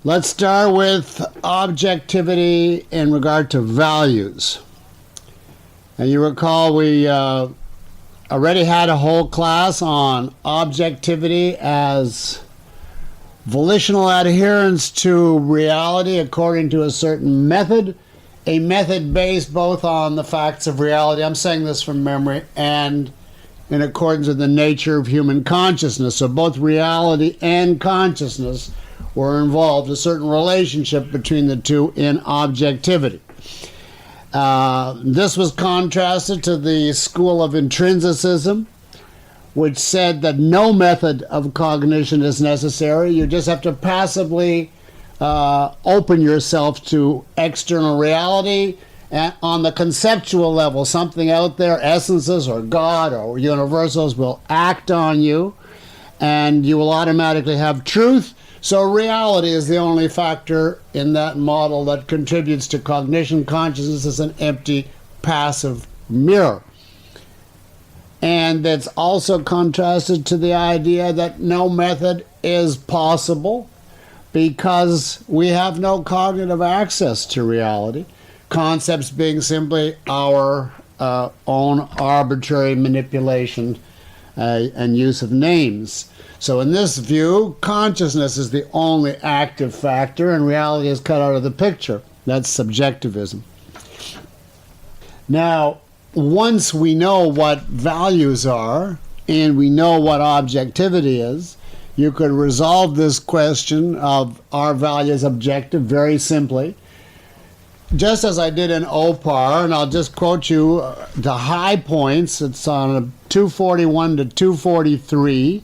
Let's start with objectivity in regard to values. And you recall we already had a whole class on objectivity as volitional adherence to reality according to a certain method, a method based both on the facts of reality, I'm saying this from memory, and in accordance with the nature of human consciousness. So both reality and consciousness were involved, a certain relationship between the two in objectivity. This was contrasted to the school of intrinsicism, which said that no method of cognition is necessary. You just have to passively open yourself to external reality and on the conceptual level. Something out there, essences or God or universals, will act on you and you will automatically have truth. So reality is the only factor in that model that contributes to cognition. Consciousness is an empty, passive mirror. And that's also contrasted to the idea that no method is possible because we have no cognitive access to reality, concepts being simply our own arbitrary manipulation and use of names. So in this view, consciousness is the only active factor and reality is cut out of the picture. That's subjectivism. Now, once we know what values are and we know what objectivity is, you could resolve this question of are values objective very simply. Just as I did in OPAR, and I'll just quote you the high points. It's on 241 to 243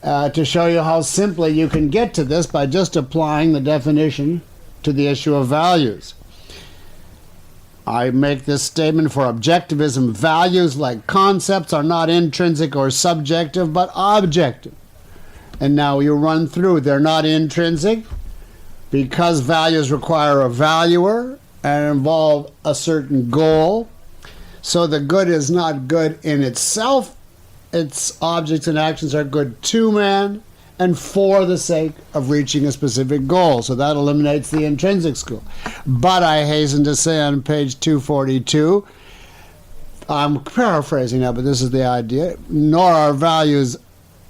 to show you how simply you can get to this by just applying the definition to the issue of values. I make this statement for objectivism. Values, like concepts, are not intrinsic or subjective, but objective. And now you run through. They're not intrinsic because values require a valuer and involve a certain goal. So the good is not good in itself. Its objects and actions are good to man and for the sake of reaching a specific goal. So that eliminates the intrinsic school. But I hasten to say on page 242, I'm paraphrasing now, but this is the idea, nor are values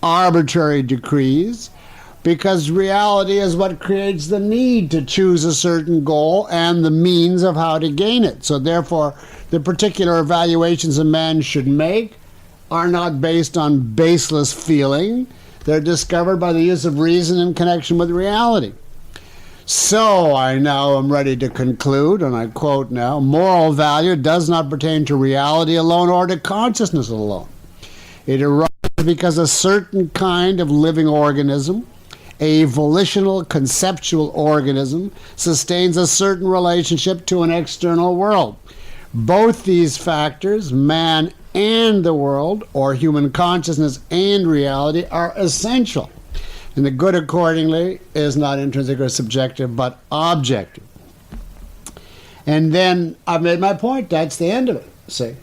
arbitrary decrees, because reality is what creates the need to choose a certain goal and the means of how to gain it. So therefore, the particular evaluations a man should make are not based on baseless feeling. They're discovered by the use of reason in connection with reality. So I now am ready to conclude, and I quote now, moral value does not pertain to reality alone or to consciousness alone. It arises because a certain kind of living organism, a volitional conceptual organism, sustains a certain relationship to an external world. Both these factors, man and the world, or human consciousness and reality, are essential. And the good, accordingly, is not intrinsic or subjective, but objective. And then I've made my point. That's the end of it, see?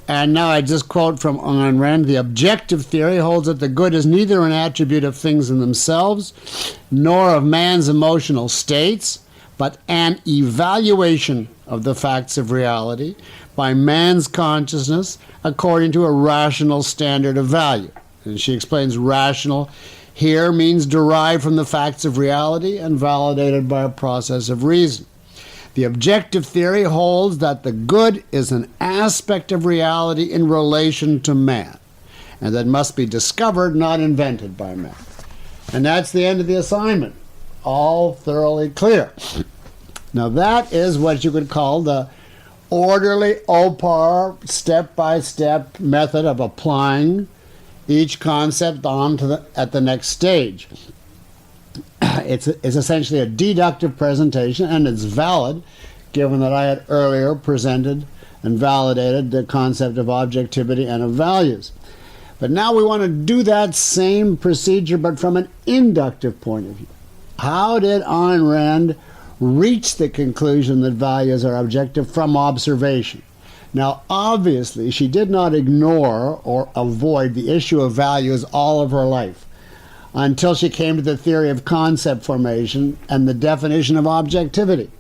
And now I just quote from Ayn Rand, the objective theory holds that the good is neither an attribute of things in themselves, nor of man's emotional states, but an evaluation of the facts of reality by man's consciousness according to a rational standard of value. And she explains rational here means derived from the facts of reality and validated by a process of reason. The objective theory holds that the good is an aspect of reality in relation to man, and that must be discovered, not invented by man. And that's the end of the assignment. All thoroughly clear. Now that is what you could call the orderly OPAR step-by-step method of applying each concept on to at the next stage. It's essentially a deductive presentation, and it's valid given that I had earlier presented and validated the concept of objectivity and of values. But now we want to do that same procedure but from an inductive point of view. How did Ayn Rand reach the conclusion that values are objective from observation? Now, obviously, she did not ignore or avoid the issue of values all of her life. until she came to the theory of concept formation and the definition of objectivity.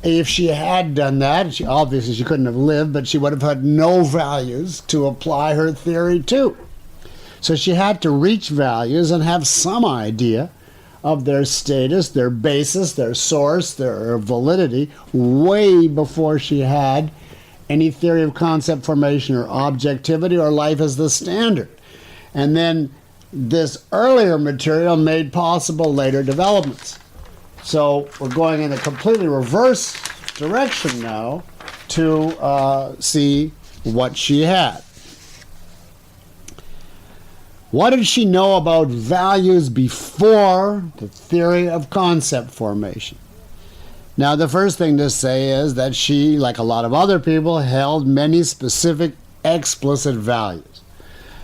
If she had done that, obviously she couldn't have lived, but she would have had no values to apply her theory to. So she had to reach values and have some idea of their status, their basis, their source, their validity, way before she had any theory of concept formation or objectivity or life as the standard. And then this earlier material made possible later developments. So we're going in a completely reverse direction now to see what she had. What did she know about values before the theory of concept formation? Now, the first thing to say is that she, like a lot of other people, held many specific explicit values.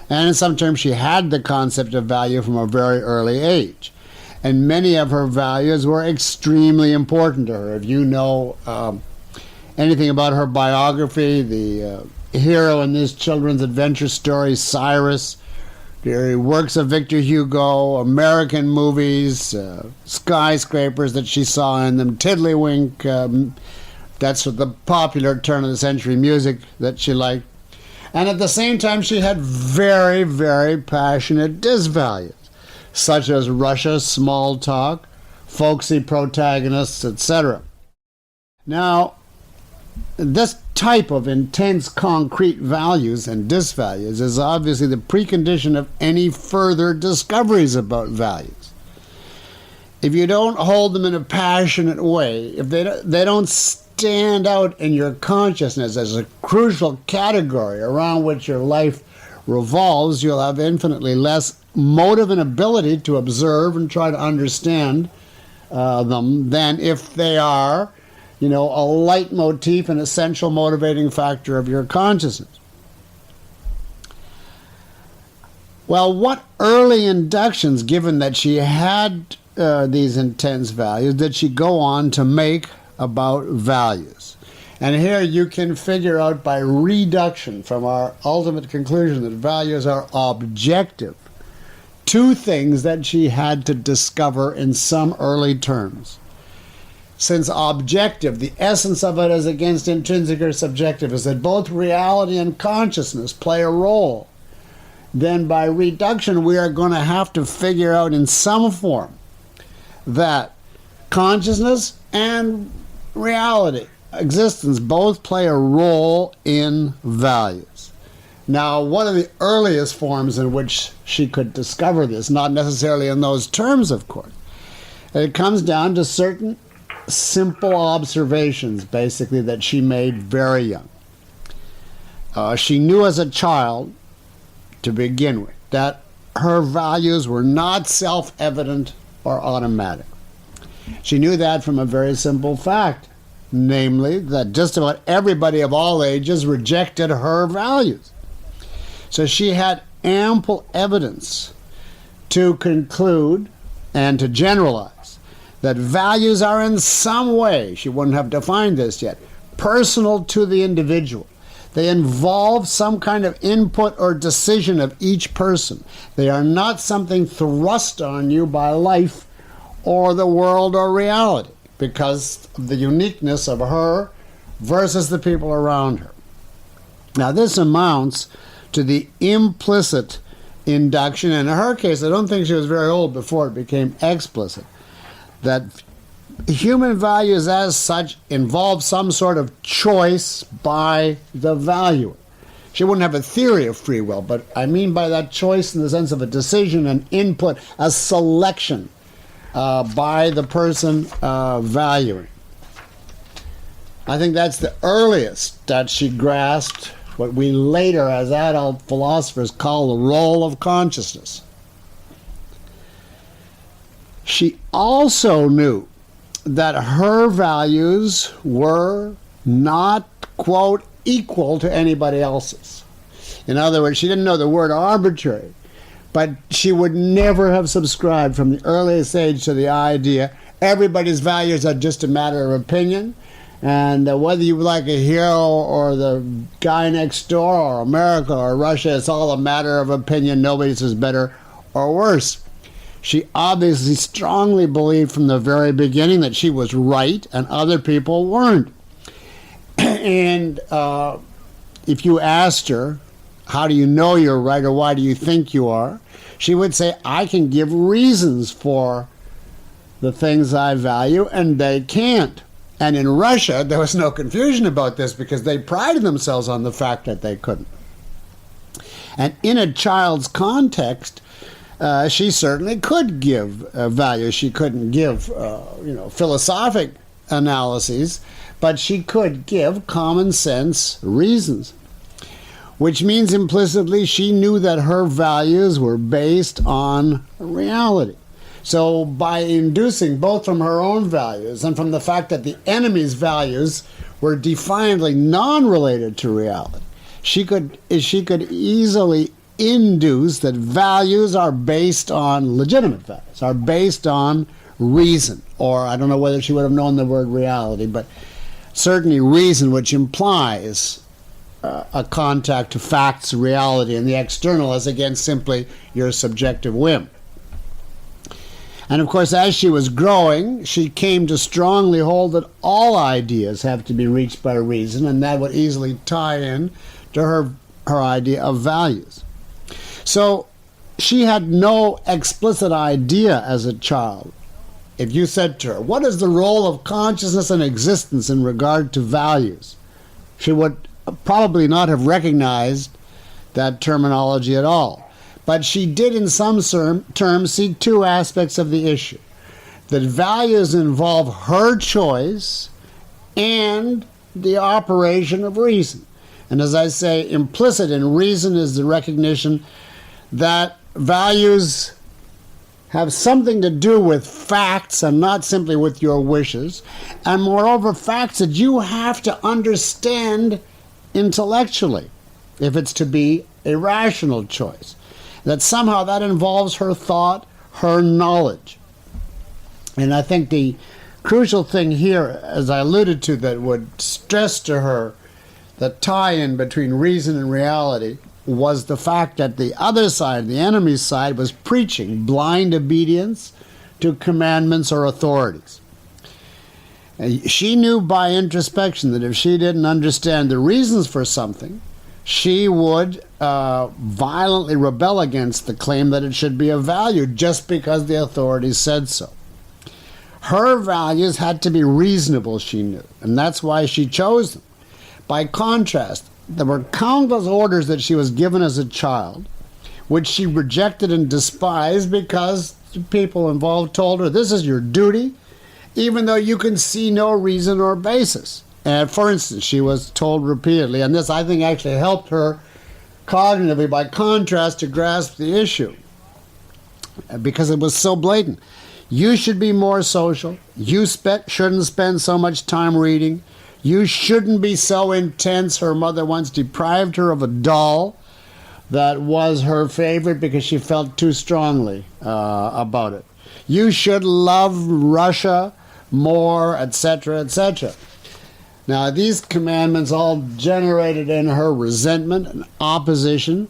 And in some terms, she had the concept of value from a very early age. And many of her values were extremely important to her. If you know anything about her biography, the hero in this children's adventure story, Cyrus, the works of Victor Hugo, American movies, skyscrapers that she saw in them, Tiddlywink, that's the popular turn-of-the-century music that she liked. And at the same time, she had very, very passionate disvalues, such as Russia, small talk, folksy protagonists, etc. Now, this type of intense concrete values and disvalues is obviously the precondition of any further discoveries about values. If you don't hold them in a passionate way, if they don't stand out in your consciousness as a crucial category around which your life revolves, you'll have infinitely less motive and ability to observe and try to understand them than if they are, a leitmotif, an essential motivating factor of your consciousness. Well, what early inductions, given that she had these intense values, did she go on to make about values? And here you can figure out by reduction from our ultimate conclusion that values are objective. Two things that she had to discover in some early terms. Since objective, the essence of it is against intrinsic or subjective, is that both reality and consciousness play a role. Then by reduction, we are going to have to figure out in some form that consciousness and reality, existence, both play a role in values. Now, one of the earliest forms in which she could discover this, not necessarily in those terms, of course, it comes down to certain simple observations, basically, that she made very young. She knew as a child, to begin with, that her values were not self-evident or automatic. She knew that from a very simple fact, namely that just about everybody of all ages rejected her values. So she had ample evidence to conclude and to generalize that values are in some way, she wouldn't have defined this yet, personal to the individual. They involve some kind of input or decision of each person. They are not something thrust on you by life or the world or reality because of the uniqueness of her versus the people around her. Now, this amounts to the implicit induction. In her case, I don't think she was very old before it became explicit, that human values as such involve some sort of choice by the valuer. She wouldn't have a theory of free will, but I mean by that choice in the sense of a decision, an input, a selection by the person valuing. I think that's the earliest that she grasped what we later, as adult philosophers, call the role of consciousness. She also knew that her values were not, quote, equal to anybody else's. In other words, she didn't know the word arbitrary, but she would never have subscribed from the earliest age to the idea everybody's values are just a matter of opinion, and whether you like a hero or the guy next door or America or Russia, it's all a matter of opinion. Nobody's is better or worse. She obviously strongly believed from the very beginning that she was right and other people weren't. And if you asked her, how do you know you're right, or why do you think you are? She would say, I can give reasons for the things I value, and they can't. And in Russia, there was no confusion about this because they prided themselves on the fact that they couldn't. And in a child's context, she certainly could give value. She couldn't give, philosophic analyses, but she could give common sense reasons, which means implicitly she knew that her values were based on reality. So by inducing both from her own values and from the fact that the enemy's values were defiantly non-related to reality, she could easily induce that values are based on legitimate values, are based on reason, or I don't know whether she would have known the word reality, but certainly reason, which implies a contact to facts, reality, and the external as against simply your subjective whim. And of course, as she was growing, she came to strongly hold that all ideas have to be reached by reason, and that would easily tie in to her idea of values. So she had no explicit idea as a child. If you said to her, what is the role of consciousness and existence in regard to values? She would probably not have recognized that terminology at all. But she did in some terms see two aspects of the issue. That values involve her choice and the operation of reason. And as I say, implicit in reason is the recognition that values have something to do with facts and not simply with your wishes. And moreover, facts that you have to understand intellectually if it's to be a rational choice. That somehow that involves her thought, her knowledge. And I think the crucial thing here, as I alluded to, that would stress to her the tie-in between reason and reality was the fact that the other side, the enemy's side, was preaching blind obedience to commandments or authorities. And she knew by introspection that if she didn't understand the reasons for something, she would violently rebel against the claim that it should be a value just because the authorities said so. Her values had to be reasonable, she knew, and that's why she chose them. By contrast, there were countless orders that she was given as a child, which she rejected and despised because the people involved told her, this is your duty, even though you can see no reason or basis. For instance, she was told repeatedly, and this I think actually helped her cognitively by contrast to grasp the issue, because it was so blatant. You should be more social. You shouldn't spend so much time reading. You shouldn't be so intense. Her mother once deprived her of a doll that was her favorite because she felt too strongly about it. You should love Russia more, etc., etc. Now, these commandments all generated in her resentment and opposition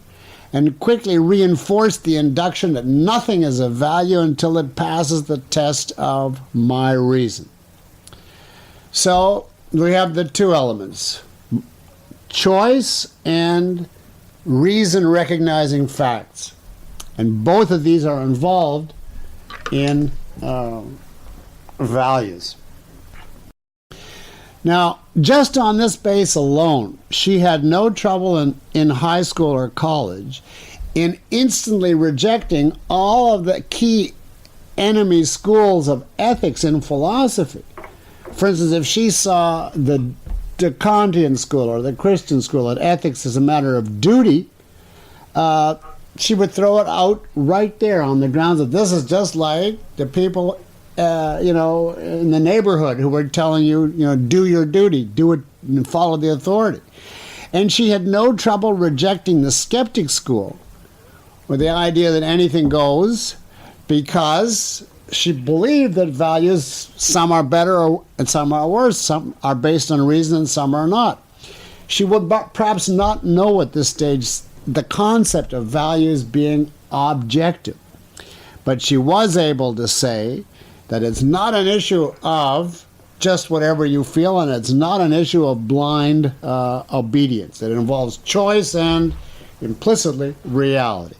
and quickly reinforced the induction that nothing is of value until it passes the test of my reason. So we have the two elements, choice and reason recognizing facts. And both of these are involved in values. Now, just on this base alone, she had no trouble in high school or college in instantly rejecting all of the key enemy schools of ethics and philosophy. For instance, if she saw the Kantian school or the Christian school that ethics is a matter of duty, she would throw it out right there on the grounds that this is just like the people in the neighborhood who were telling you, do your duty, do it and follow the authority. And she had no trouble rejecting the skeptic school with the idea that anything goes, because she believed that values, some are better and some are worse, some are based on reason and some are not. She would perhaps not know at this stage the concept of values being objective. But she was able to say that it's not an issue of just whatever you feel, and it's not an issue of blind obedience. It involves choice and, implicitly, reality.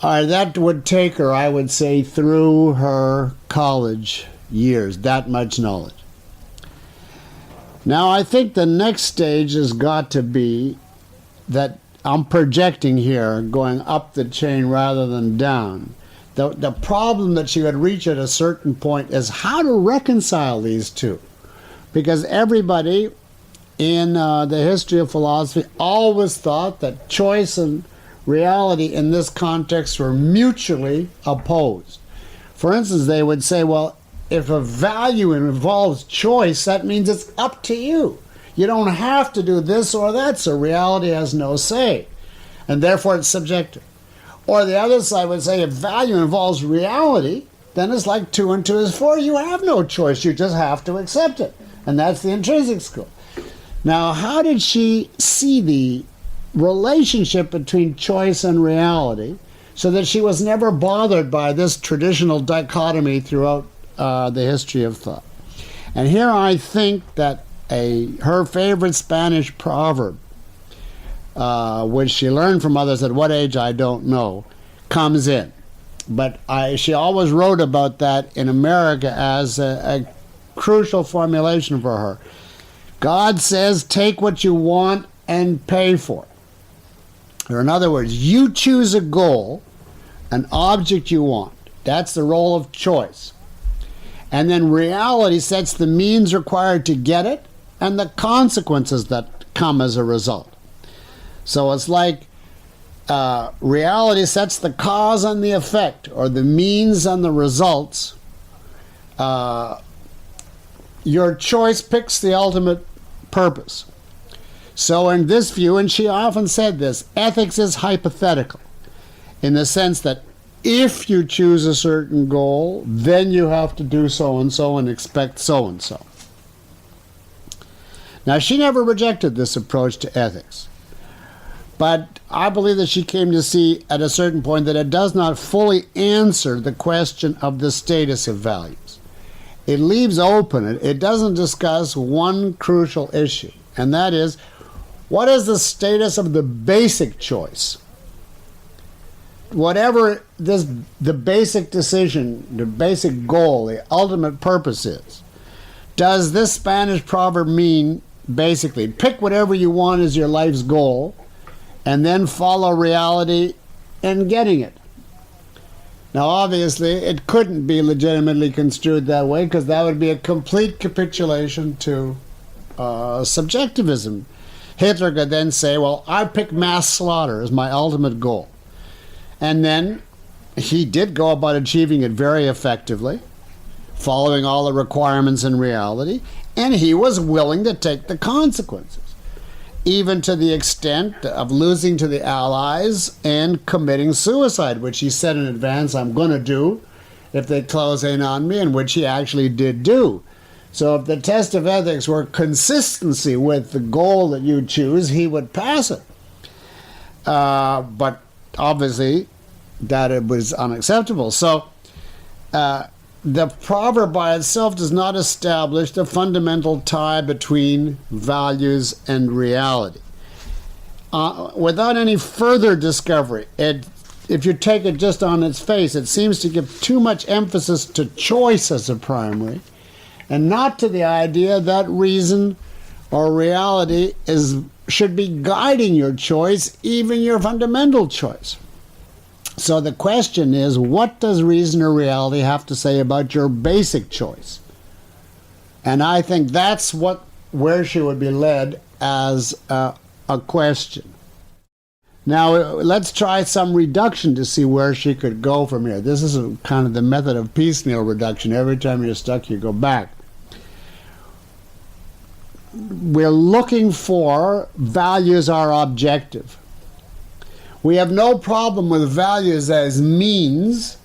That would take her, I would say, through her college years, that much knowledge. Now, I think the next stage has got to be that I'm projecting here, going up the chain rather than down. The problem that she would reach at a certain point is how to reconcile these two. Because everybody in the history of philosophy always thought that choice and reality in this context were mutually opposed. For instance, they would say, well, if a value involves choice, that means it's up to you. You don't have to do this or that, so reality has no say, and therefore it's subjective. Or the other side would say if value involves reality, then it's like 2 and 2 is 4. You have no choice. You just have to accept it. And that's the intrinsic school. Now, how did she see the relationship between choice and reality so that she was never bothered by this traditional dichotomy throughout the history of thought? And here I think that her favorite Spanish proverb, which she learned from others at what age I don't know, comes in. But she always wrote about that in America as a crucial formulation for her. God says, take what you want and pay for it. Or in other words, you choose a goal, an object you want. That's the role of choice. And then reality sets the means required to get it and the consequences that come as a result. So it's like reality sets the cause and the effect, or the means and the results. Your choice picks the ultimate purpose. So in this view, and she often said this, ethics is hypothetical, in the sense that if you choose a certain goal, then you have to do so-and-so and expect so-and-so. Now, she never rejected this approach to ethics. But I believe that she came to see at a certain point that it does not fully answer the question of the status of values. It leaves open, it doesn't discuss one crucial issue, and that is, what is the status of the basic choice? Whatever the basic decision, the basic goal, the ultimate purpose is, does this Spanish proverb mean basically pick whatever you want as your life's goal and then follow reality in getting it? Now, obviously, it couldn't be legitimately construed that way, because that would be a complete capitulation to subjectivism. Hitler could then say, well, I pick mass slaughter as my ultimate goal. And then he did go about achieving it very effectively, following all the requirements in reality, and he was willing to take the consequences, even to the extent of losing to the Allies and committing suicide, which he said in advance, I'm going to do if they close in on me, and which he actually did do. So if the test of ethics were consistency with the goal that you choose, he would pass it. But obviously, that it was unacceptable. So the proverb by itself does not establish the fundamental tie between values and reality. Without any further discovery, if you take it just on its face, it seems to give too much emphasis to choice as a primary, and not to the idea that reason or reality should be guiding your choice, even your fundamental choice. So the question is, what does reason or reality have to say about your basic choice? And I think that's where she would be led as a question. Now, let's try some reduction to see where she could go from here. This is kind of the method of piecemeal reduction. Every time you're stuck, you go back. We're looking for values are objective. We have no problem with values as means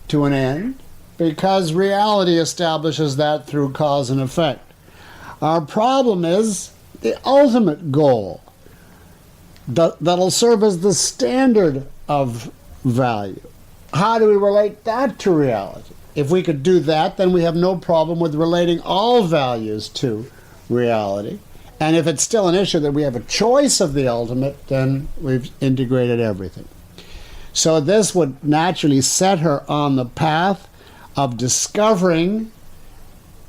to an end, because reality establishes that through cause and effect. Our problem is the ultimate goal that'll serve as the standard of value. how do we relate that to reality? If we could do that, then we have no problem with relating all values to reality. And if it's still an issue that we have a choice of the ultimate, then we've integrated everything. So this would naturally set her on the path of discovering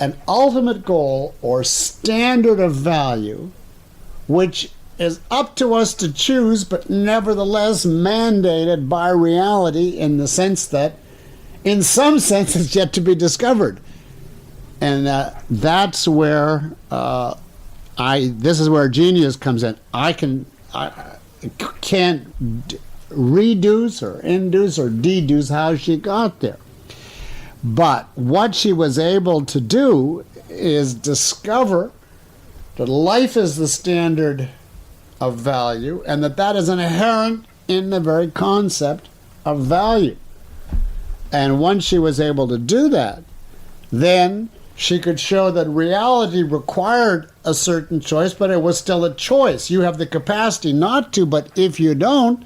an ultimate goal or standard of value, which is up to us to choose, but nevertheless mandated by reality in the sense that, in some sense, it's yet to be discovered. And that's where this is where genius comes in. I can't reduce or induce or deduce how she got there. But what she was able to do is discover that life is the standard of value, and that is inherent in the very concept of value. And once she was able to do that, then she could show that reality required a certain choice, but it was still a choice. You have the capacity not to, but if you don't,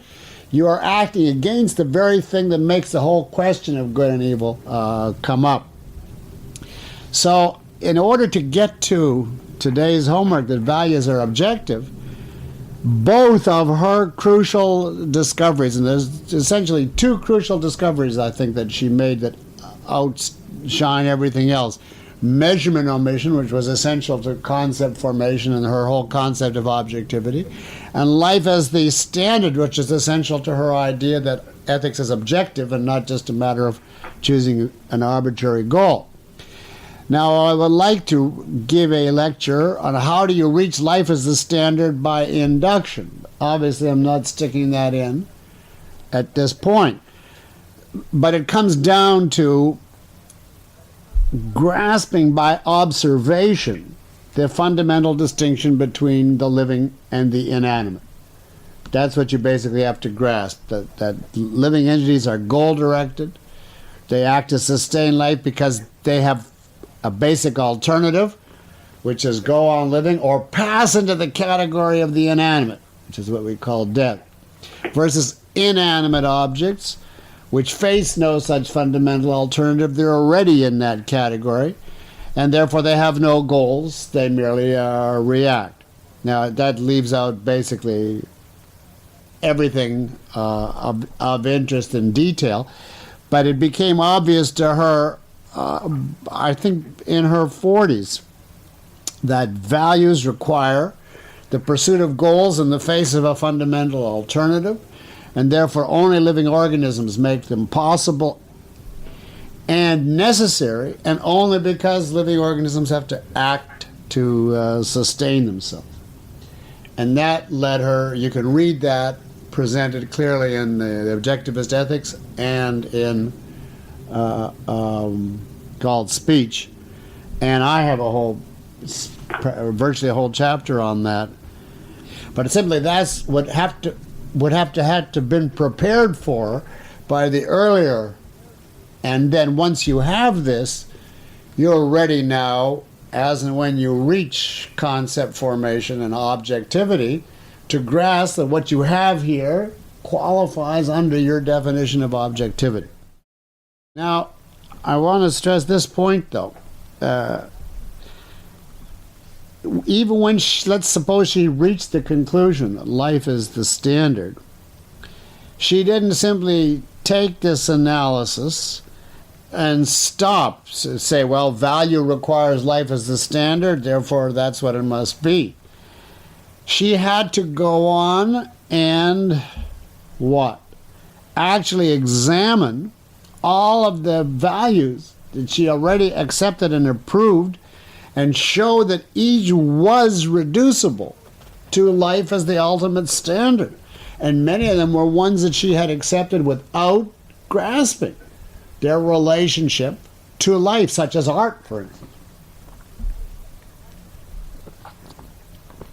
you are acting against the very thing that makes the whole question of good and evil come up. So in order to get to today's homework, that values are objective, both of her crucial discoveries, and there's essentially two crucial discoveries I think that she made that outshine everything else. Measurement omission, which was essential to concept formation and her whole concept of objectivity, and life as the standard, which is essential to her idea that ethics is objective and not just a matter of choosing an arbitrary goal. Now, I would like to give a lecture on how do you reach life as the standard by induction. Obviously, I'm not sticking that in at this point. But it comes down to grasping by observation the fundamental distinction between the living and the inanimate. That's what you basically have to grasp, that living entities are goal-directed. They act to sustain life because they have a basic alternative, which is go on living or pass into the category of the inanimate, which is what we call death, versus inanimate objects, which face no such fundamental alternative. They're already in that category, and therefore they have no goals. They merely react. Now, that leaves out basically everything of interest in detail, but it became obvious to her, I think in her 40s, that values require the pursuit of goals in the face of a fundamental alternative, and therefore only living organisms make them possible and necessary, and only because living organisms have to act to sustain themselves. And that led her, you can read that presented clearly in the Objectivist Ethics and in called Speech. And I have virtually a whole chapter on that. But simply that's what have to been prepared for by the earlier. And then once you have this, you're ready now, as and when you reach concept formation and objectivity, to grasp that what you have here qualifies under your definition of objectivity. Now, I want to stress this point, though. Even when, let's suppose she reached the conclusion that life is the standard, she didn't simply take this analysis and stop, say, well, value requires life as the standard, therefore that's what it must be. She had to go on and what? Actually examine all of the values that she already accepted and approved, and show that each was reducible to life as the ultimate standard. And many of them were ones that she had accepted without grasping their relationship to life, such as art, for instance.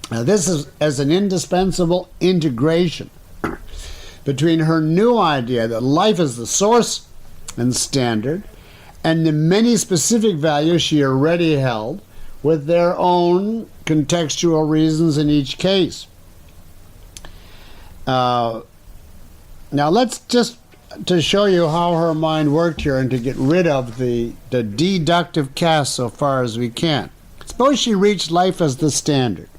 Now, this is as an indispensable integration between her new idea that life is the source and standard, and the many specific values she already held, with their own contextual reasons in each case. Now let's just to show you how her mind worked here and to get rid of the deductive cast so far as we can. Suppose she reached life as the standard.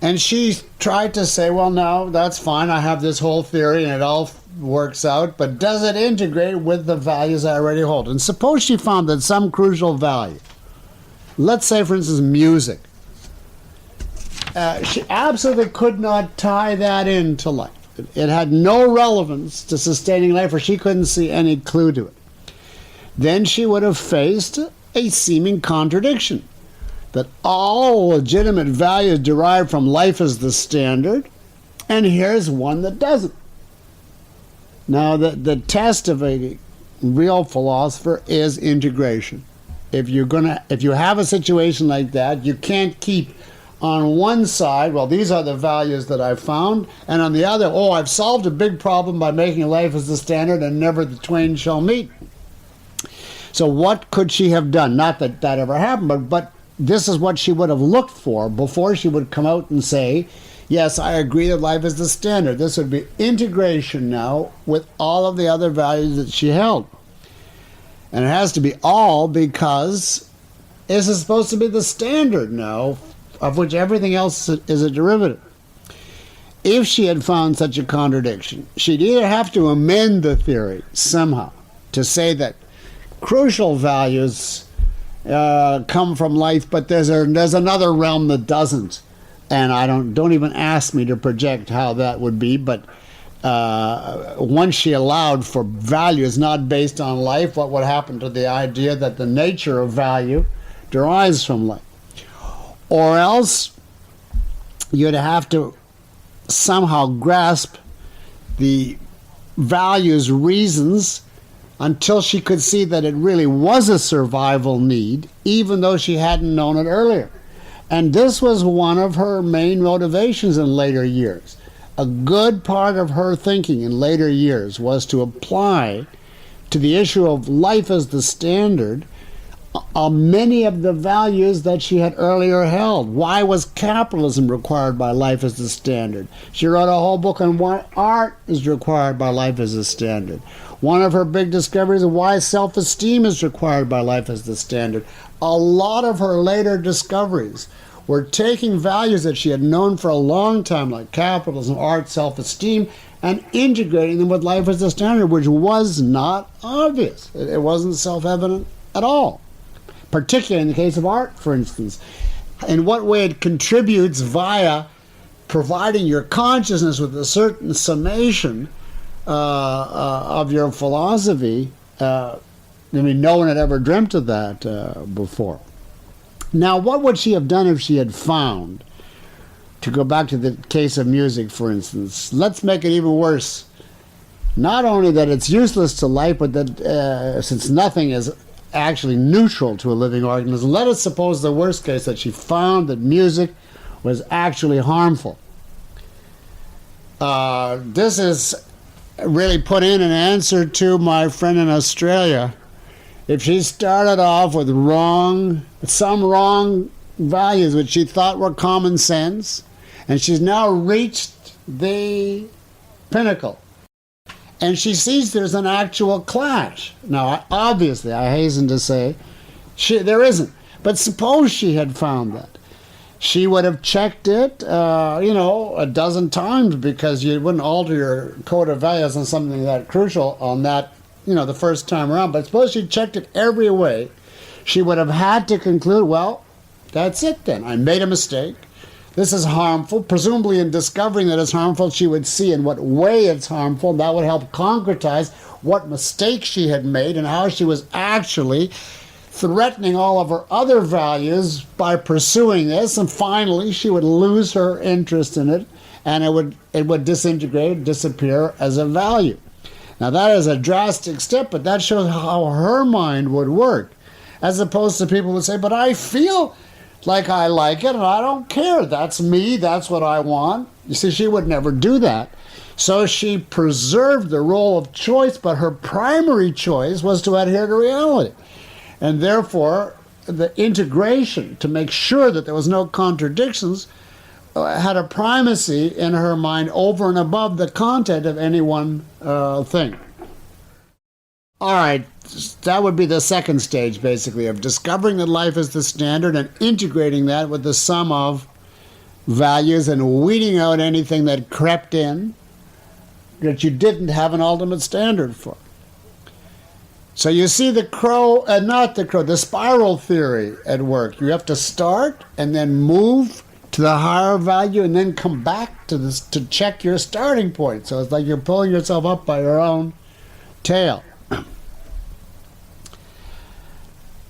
And she tried to say, well, no, that's fine. I have this whole theory and it all works out, but does it integrate with the values I already hold? And suppose she found that some crucial value, let's say, for instance, music, she absolutely could not tie that into life. It had no relevance to sustaining life, or she couldn't see any clue to it. Then she would have faced a seeming contradiction, that all legitimate values derive from life as the standard, and here's one that doesn't. Now, the test of a real philosopher is integration. If you have a situation like that, you can't keep on one side, well, these are the values that I've found, and on the other, oh, I've solved a big problem by making life as the standard, and never the twain shall meet. So what could she have done? Not that that ever happened, but this is what she would have looked for before she would come out and say, yes, I agree that life is the standard. This would be integration now with all of the other values that she held. And it has to be all because this is supposed to be the standard now, of which everything else is a derivative. If she had found such a contradiction, she'd either have to amend the theory somehow to say that crucial values come from life, but there's another realm that doesn't, and don't even ask me to project how that would be. But once she allowed for values not based on life, what would happen to the idea that the nature of value derives from life? Or else you'd have to somehow grasp the values' reasons until she could see that it really was a survival need, even though she hadn't known it earlier. And this was one of her main motivations in later years. A good part of her thinking in later years was to apply to the issue of life as the standard many of the values that she had earlier held. Why was capitalism required by life as the standard? She wrote a whole book on why art is required by life as the standard. One of her big discoveries is why self-esteem is required by life as the standard. A lot of her later discoveries were taking values that she had known for a long time, like capitalism, art, self-esteem, and integrating them with life as the standard, which was not obvious. It wasn't self-evident at all. Particularly in the case of art, for instance. In what way it contributes via providing your consciousness with a certain summation of your philosophy. No one had ever dreamt of that before. Now, what would she have done if she had found, to go back to the case of music, for instance, let's make it even worse. Not only that it's useless to life, but that since nothing is actually neutral to a living organism, let us suppose the worst case, that she found that music was actually harmful. This is really put in an answer to my friend in Australia. If she started off with some wrong values which she thought were common sense, and she's now reached the pinnacle, and she sees there's an actual clash. Now, obviously, I hasten to say, there isn't. But suppose she had found that. She would have checked it, a dozen times, because you wouldn't alter your code of values on something that crucial on that, the first time around. But suppose she checked it every way, she would have had to conclude, well, that's it then. I made a mistake. This is harmful. Presumably in discovering that it's harmful, she would see in what way it's harmful. That would help concretize what mistake she had made and how she was actually threatening all of her other values by pursuing this. And finally, she would lose her interest in it, and it would disintegrate, disappear as a value. Now, that is a drastic step, but that shows how her mind would work, as opposed to people would say, but I feel like I like it, and I don't care. That's me. That's what I want. You see, she would never do that. So she preserved the role of choice, but her primary choice was to adhere to reality. And therefore, the integration, to make sure that there was no contradictions, had a primacy in her mind over and above the content of any one thing. All right, that would be the second stage, basically, of discovering that life is the standard and integrating that with the sum of values and weeding out anything that crept in that you didn't have an ultimate standard for. So you see the the spiral theory at work. You have to start and then move to the higher value and then come back to this to check your starting point. So it's like you're pulling yourself up by your own tail.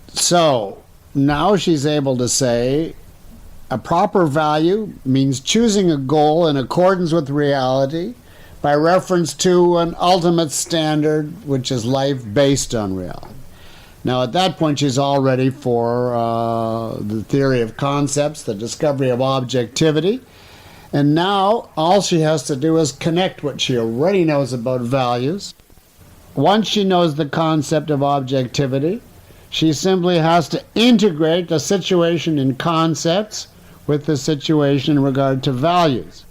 So now she's able to say a proper value means choosing a goal in accordance with reality by reference to an ultimate standard, which is life based on reality. Now at that point she's all ready for the theory of concepts, the discovery of objectivity, and now all she has to do is connect what she already knows about values. Once she knows the concept of objectivity, she simply has to integrate the situation in concepts with the situation in regard to values.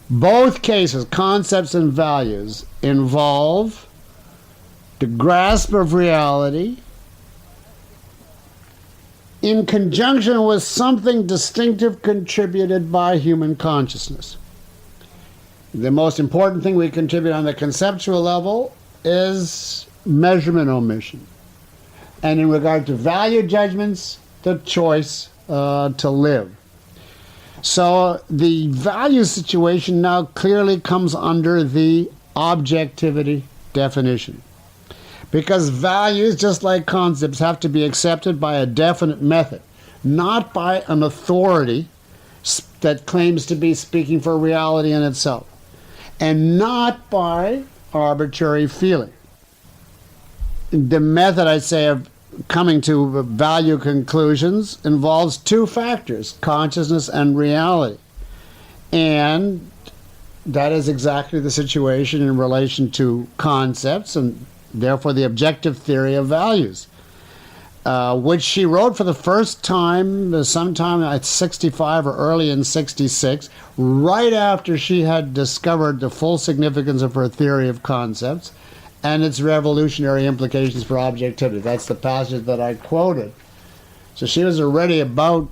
Both cases, concepts and values, involve the grasp of reality in conjunction with something distinctive contributed by human consciousness. The most important thing we contribute on the conceptual level is measurement omission. And in regard to value judgments, the choice to live. So the value situation now clearly comes under the objectivity definition. Because values, just like concepts, have to be accepted by a definite method, not by an authority that claims to be speaking for reality in itself, and not by arbitrary feeling. The method, I say, of coming to value conclusions involves two factors, consciousness and reality. And that is exactly the situation in relation to concepts and therefore the objective theory of values, which she wrote for the first time sometime at 65 or early in 66, right after she had discovered the full significance of her theory of concepts and its revolutionary implications for objectivity. That's the passage that I quoted. So she was already about,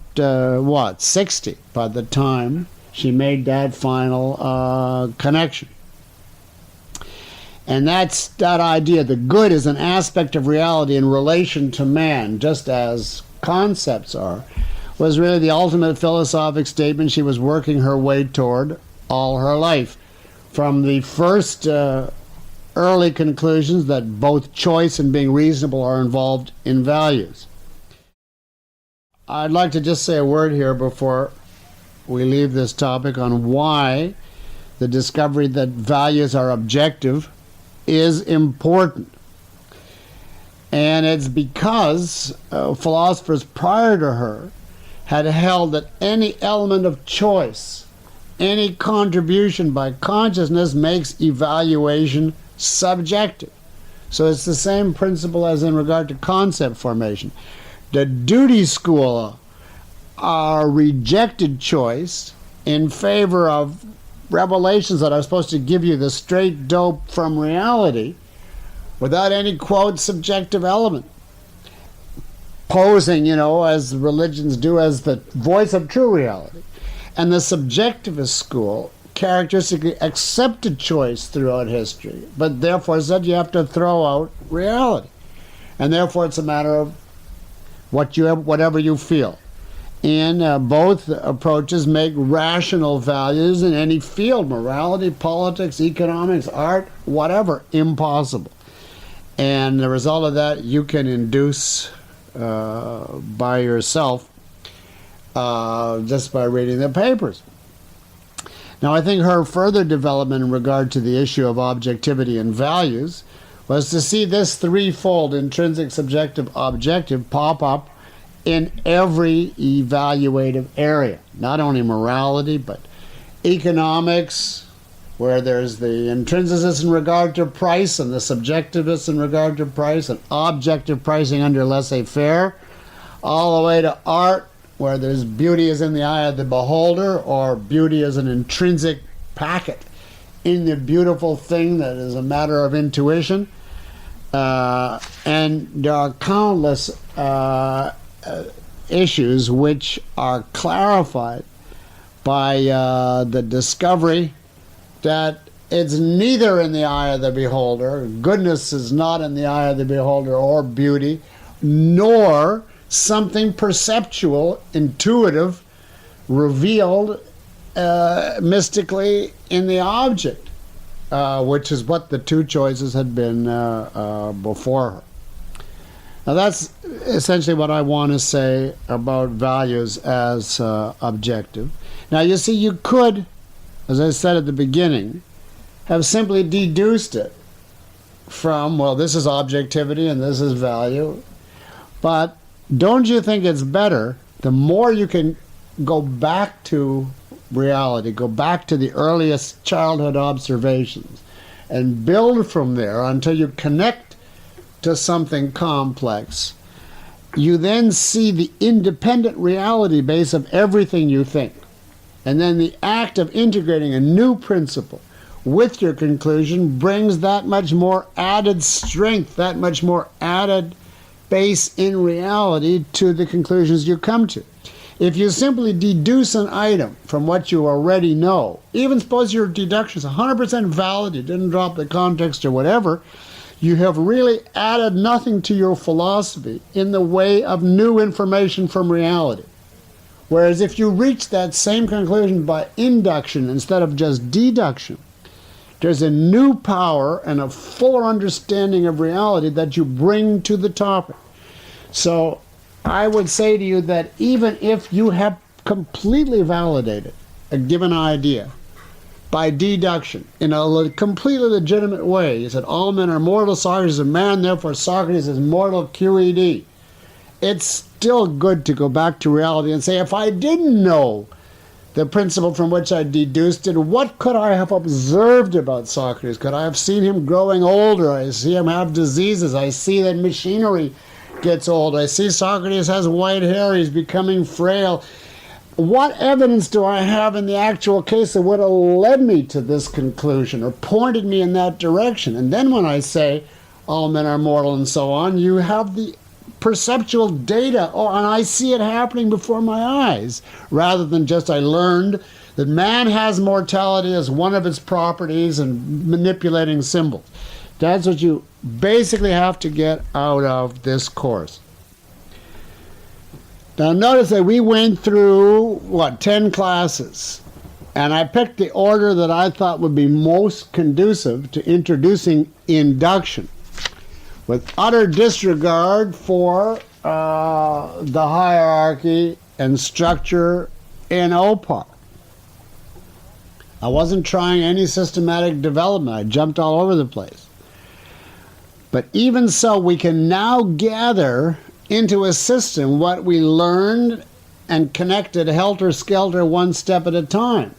60 by the time she made that final connection. And that's that idea. The good is an aspect of reality in relation to man, just as concepts are, was really the ultimate philosophic statement she was working her way toward all her life. From the first early conclusions that both choice and being reasonable are involved in values. I'd like to just say a word here before we leave this topic on why the discovery that values are objective is important. And it's because philosophers prior to her had held that any element of choice, any contribution by consciousness makes evaluation subjective. So it's the same principle as in regard to concept formation. The duty school rejected choice in favor of revelations that are supposed to give you the straight dope from reality without any, quote, subjective element. Posing, as religions do, as the voice of true reality. And the subjectivist school characteristically accepted choice throughout history, but therefore said you have to throw out reality. And therefore it's a matter of whatever you feel. And both approaches make rational values in any field, morality, politics, economics, art, whatever, impossible. And the result of that you can induce by yourself just by reading the papers. Now, I think her further development in regard to the issue of objectivity and values was to see this threefold, intrinsic, subjective, objective, pop up in every evaluative area. Not only morality, but economics, where there's the intrinsicist in regard to price and the subjectivist in regard to price and objective pricing under laissez-faire, all the way to art, where there's beauty is in the eye of the beholder, or beauty is an intrinsic packet in the beautiful thing that is a matter of intuition. And there are countless issues which are clarified by the discovery that it's neither in the eye of the beholder. Goodness is not in the eye of the beholder, or beauty, nor something perceptual, intuitive, revealed mystically in the object, which is what the two choices had been before her. Now that's essentially what I want to say about values as objective. Now you see, you could, as I said at the beginning, have simply deduced it from, well, this is objectivity and this is value. But don't you think it's better, the more you can go back to reality, go back to the earliest childhood observations, and build from there until you connect to something complex, you then see the independent reality base of everything you think. And then the act of integrating a new principle with your conclusion brings that much more added strength, that much more added base in reality to the conclusions you come to. If you simply deduce an item from what you already know, even suppose your deduction is 100% valid, you didn't drop the context or whatever, you have really added nothing to your philosophy in the way of new information from reality. Whereas if you reach that same conclusion by induction instead of just deduction, there's a new power and a fuller understanding of reality that you bring to the topic. So I would say to you that even if you have completely validated a given idea by deduction in a completely legitimate way, you said all men are mortal, Socrates is a man, therefore Socrates is mortal, QED. It's still good to go back to reality and say, if I didn't know the principle from which I deduced it, what could I have observed about Socrates? Could I have seen him growing older? I see him have diseases. I see that machinery gets old. I see Socrates has white hair. He's becoming frail. What evidence do I have in the actual case that would have led me to this conclusion or pointed me in that direction? And then when I say all men are mortal and so on, you have the perceptual data, and I see it happening before my eyes, rather than just I learned that man has mortality as one of its properties and manipulating symbols. That's what you basically have to get out of this course. Now notice that we went through, 10 classes, and I picked the order that I thought would be most conducive to introducing induction, with utter disregard for the hierarchy and structure in OPAR. I wasn't trying any systematic development. I jumped all over the place. But even so, we can now gather into a system what we learned and connected helter-skelter one step at a time,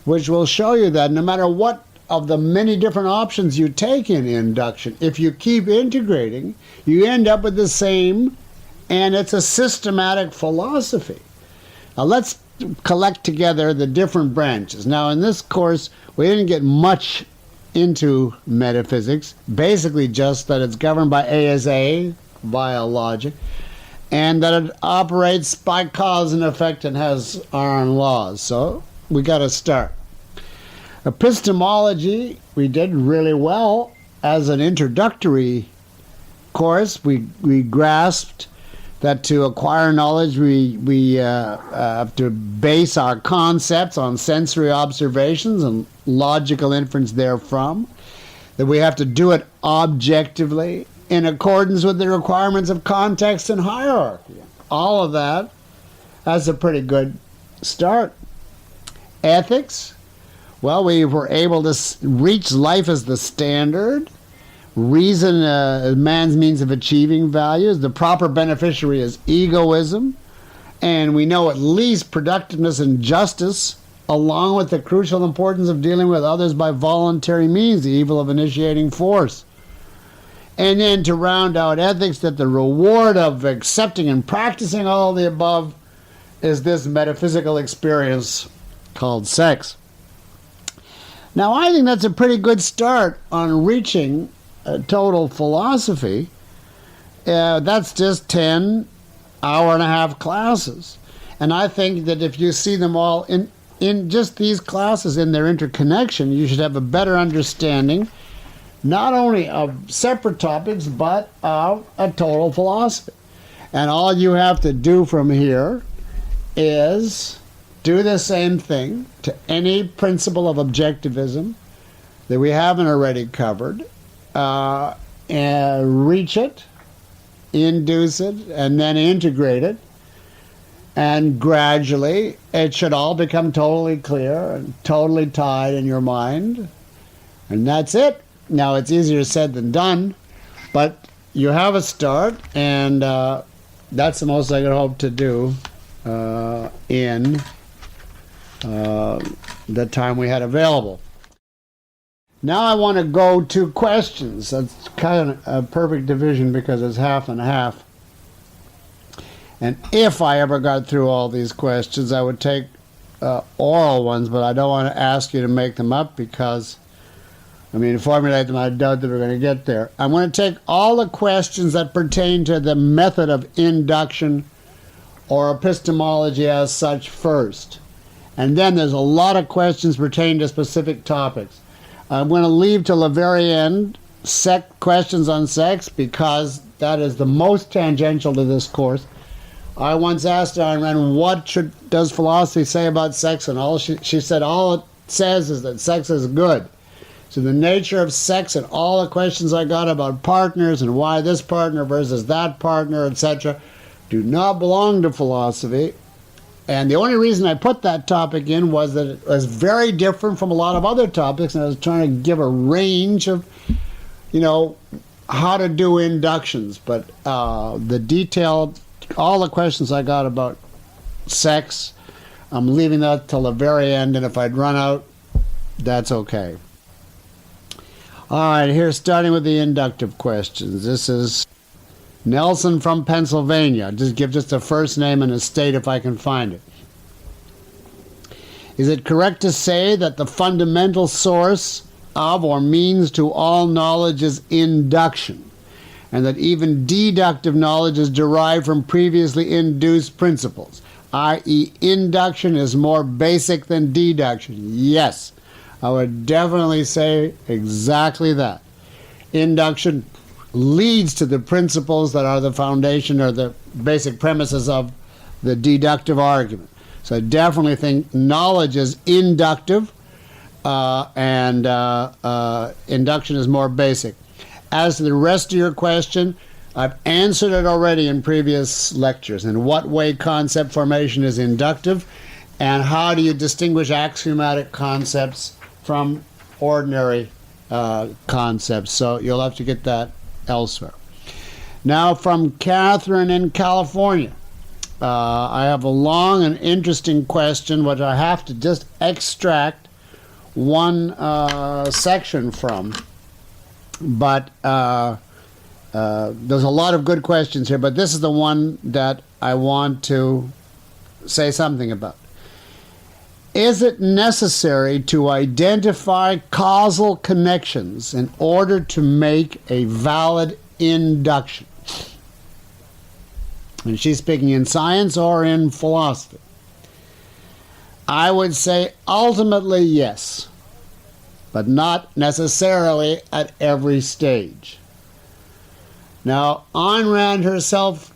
which will show you that no matter what of the many different options you take in induction, if you keep integrating, you end up with the same, and it's a systematic philosophy. Now let's collect together the different branches. Now in this course, we didn't get much into metaphysics, basically just that it's governed by A is A, via logic, and that it operates by cause and effect and has our own laws. So we got to start. Epistemology, we did really well as an introductory course. We grasped that to acquire knowledge, we have to base our concepts on sensory observations and logical inference therefrom, that we have to do it objectively in accordance with the requirements of context and hierarchy. All of that, that's a pretty good start. Ethics, well, we were able to reach life as the standard. Reason, man's means of achieving values. The proper beneficiary is egoism. And we know at least productiveness and justice, along with the crucial importance of dealing with others by voluntary means, the evil of initiating force. And then to round out ethics, that the reward of accepting and practicing all the above is this metaphysical experience called sex. Now, I think that's a pretty good start on reaching total philosophy. That's just 10 hour-and-a-half classes. And I think that if you see them all in just these classes in their interconnection, you should have a better understanding not only of separate topics, but of a total philosophy. And all you have to do from here is do the same thing to any principle of objectivism that we haven't already covered, and reach it, induce it, and then integrate it. And gradually, it should all become totally clear and totally tied in your mind. And that's it. Now, it's easier said than done, but you have a start, and that's the most I could hope to do in the time we had available. Now I want to go to questions. That's kind of a perfect division because it's half and half. And if I ever got through all these questions, I would take oral ones, but I don't want to ask you to make them up because, formulate them, I doubt that we're going to get there. I'm going to take all the questions that pertain to the method of induction or epistemology as such first. And then there's a lot of questions pertaining to specific topics. I'm going to leave till the very end questions on sex because that is the most tangential to this course. I once asked Ayn Rand, what does philosophy say about sex? And she said all it says is that sex is good. So the nature of sex and all the questions I got about partners and why this partner versus that partner, etc., do not belong to philosophy. And the only reason I put that topic in was that it was very different from a lot of other topics, and I was trying to give a range of, how to do inductions. But the detailed, all the questions I got about sex, I'm leaving that till the very end, and if I'd run out, that's okay. All right, here, starting with the inductive questions. This is Nelson from Pennsylvania. Just give just a first name and a state if I can find it. Is it correct to say that the fundamental source of or means to all knowledge is induction, and that even deductive knowledge is derived from previously induced principles, i.e. induction is more basic than deduction? Yes, I would definitely say exactly that. Induction leads to the principles that are the foundation or the basic premises of the deductive argument. So I definitely think knowledge is inductive, and induction is more basic. As to the rest of your question, I've answered it already in previous lectures. In what way concept formation is inductive, and how do you distinguish axiomatic concepts from ordinary concepts? So you'll have to get that elsewhere. Now from Catherine in California. I have a long and interesting question which I have to just extract one section from. But there's a lot of good questions here, but this is the one that I want to say something about. Is it necessary to identify causal connections in order to make a valid induction? And she's speaking in science or in philosophy. I would say ultimately yes, but not necessarily at every stage. Now, Ayn Rand herself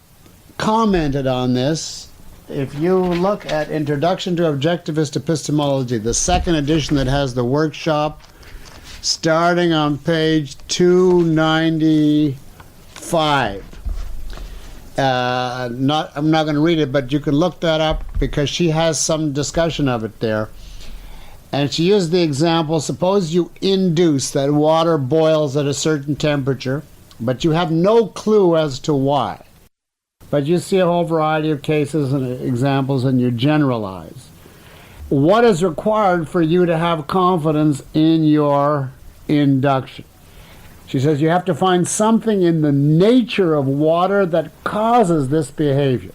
commented on this. If you look at Introduction to Objectivist Epistemology, the second edition that has the workshop, starting on page 295. I'm not going to read it, but you can look that up because she has some discussion of it there. And she used the example, suppose you induce that water boils at a certain temperature, but you have no clue as to why. But you see a whole variety of cases and examples and you generalize. What is required for you to have confidence in your induction? She says you have to find something in the nature of water that causes this behavior.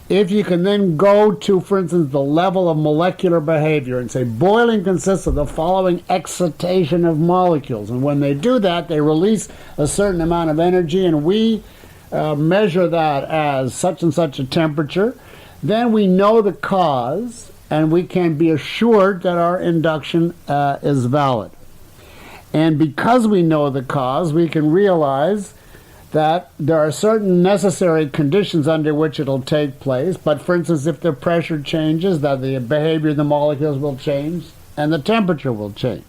if you can then go to, for instance, the level of molecular behavior and say boiling consists of the following excitation of molecules, and when they do that, they release a certain amount of energy, and we measure that as such and such a temperature, then we know the cause, and we can be assured that our induction is valid. And because we know the cause, we can realize that there are certain necessary conditions under which it'll take place. But for instance, if the pressure changes, that the behavior of the molecules will change and the temperature will change.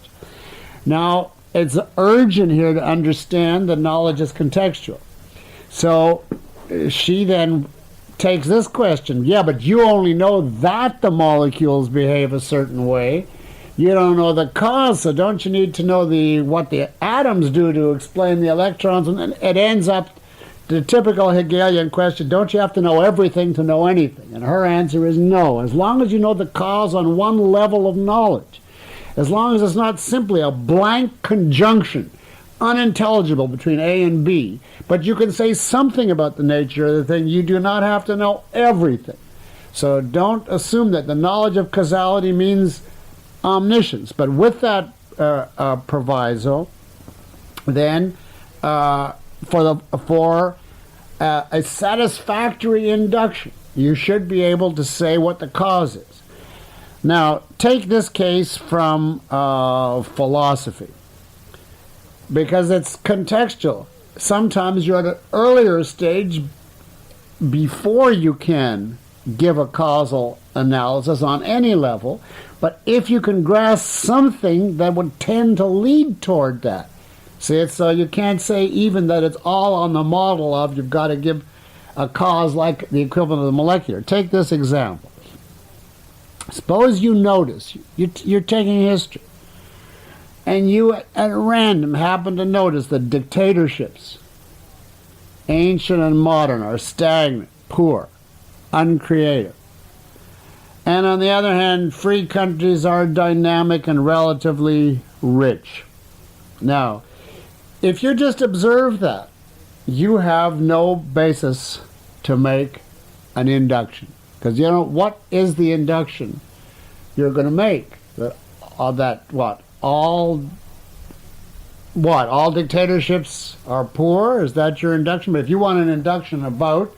Now, it's urgent here to understand that knowledge is contextual. So she then takes this question, yeah, but you only know that the molecules behave a certain way. You don't know the cause, so don't you need to know what the atoms do to explain the electrons? And then it ends up the typical Hegelian question, don't you have to know everything to know anything? And her answer is no. As long as you know the cause on one level of knowledge, as long as it's not simply a blank conjunction, unintelligible between A and B, but you can say something about the nature of the thing, you do not have to know everything. So don't assume that the knowledge of causality means omniscience. But with that proviso, then for a satisfactory induction, you should be able to say what the cause is. Now, take this case from philosophy, because it's contextual. Sometimes you're at an earlier stage before you can give a causal analysis on any level, but if you can grasp something that would tend to lead toward that. See, so you can't say even that it's all on the model of you've got to give a cause like the equivalent of the molecular. Take this example. Suppose you notice, you're taking history, and you at random happen to notice that dictatorships, ancient and modern, are stagnant, poor, uncreative. And on the other hand, free countries are dynamic and relatively rich. Now, if you just observe that, you have no basis to make an induction. Because what is the induction you're going to make? All dictatorships are poor? Is that your induction? But if you want an induction about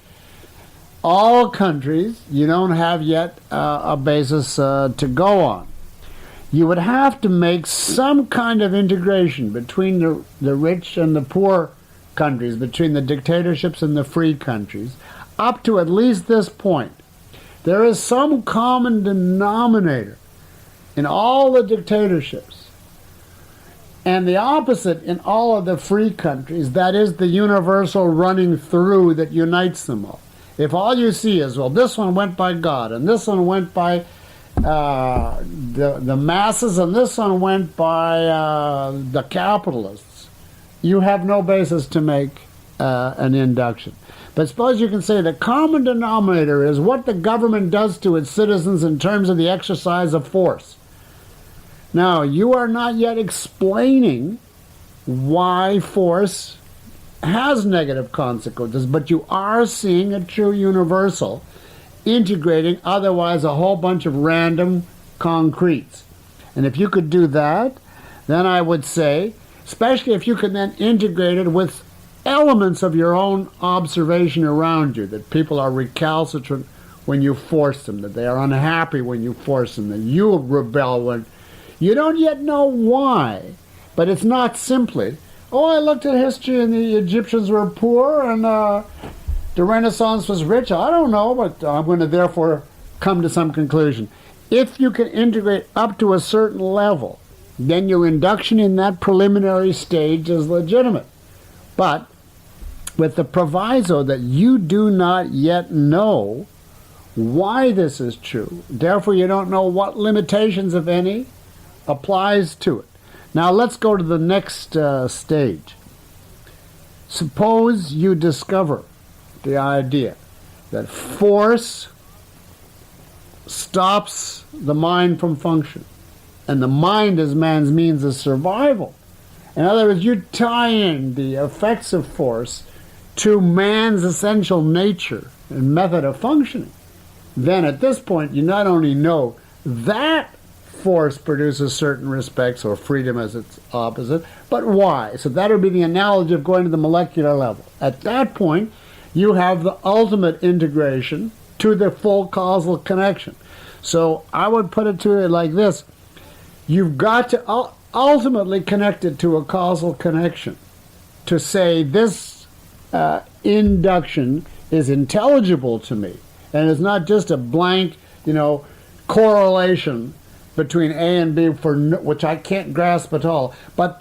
all countries, you don't have yet a basis to go on. You would have to make some kind of integration between the rich and the poor countries, between the dictatorships and the free countries, up to at least this point. There is some common denominator in all the dictatorships, and the opposite in all of the free countries, that is the universal running through that unites them all. If all you see is, well, this one went by God, and this one went by the masses, and this one went by the capitalists, you have no basis to make an induction. But suppose you can say the common denominator is what the government does to its citizens in terms of the exercise of force. Now, you are not yet explaining why force has negative consequences, but you are seeing a true universal integrating otherwise a whole bunch of random concretes. And if you could do that, then I would say, especially if you can then integrate it with elements of your own observation around you, that people are recalcitrant when you force them, that they are unhappy when you force them, that you rebel when you don't yet know why. But it's not simply, oh, I looked at history and the Egyptians were poor and the Renaissance was rich. I don't know, but I'm going to therefore come to some conclusion. If you can integrate up to a certain level, then your induction in that preliminary stage is legitimate. But with the proviso that you do not yet know why this is true, therefore you don't know what limitations, if any, applies to it. Now let's go to the next stage. Suppose you discover the idea that force stops the mind from function, and the mind as man's means of survival. In other words, you tie in the effects of force to man's essential nature and method of functioning. then at this point you not only know that force produces certain respects, or freedom as its opposite, but why. So that would be the analogy of going to the molecular level. At that point, you have the ultimate integration to the full causal connection. So I would put it to it like this. You've got to ultimately connect it to a causal connection to say this induction is intelligible to me, and it's not just a blank, correlation between A and B which I can't grasp at all. But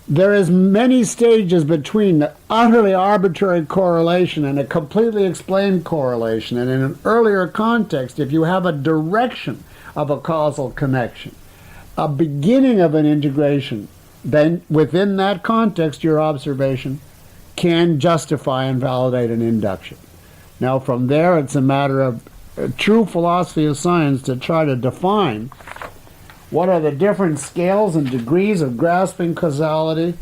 there is many stages between the utterly arbitrary correlation and a completely explained correlation. And in an earlier context, if you have a direction of a causal connection, a beginning of an integration, then within that context, your observation can justify and validate an induction. Now, from there, it's a matter of true philosophy of science to try to define what are the different scales and degrees of grasping causality,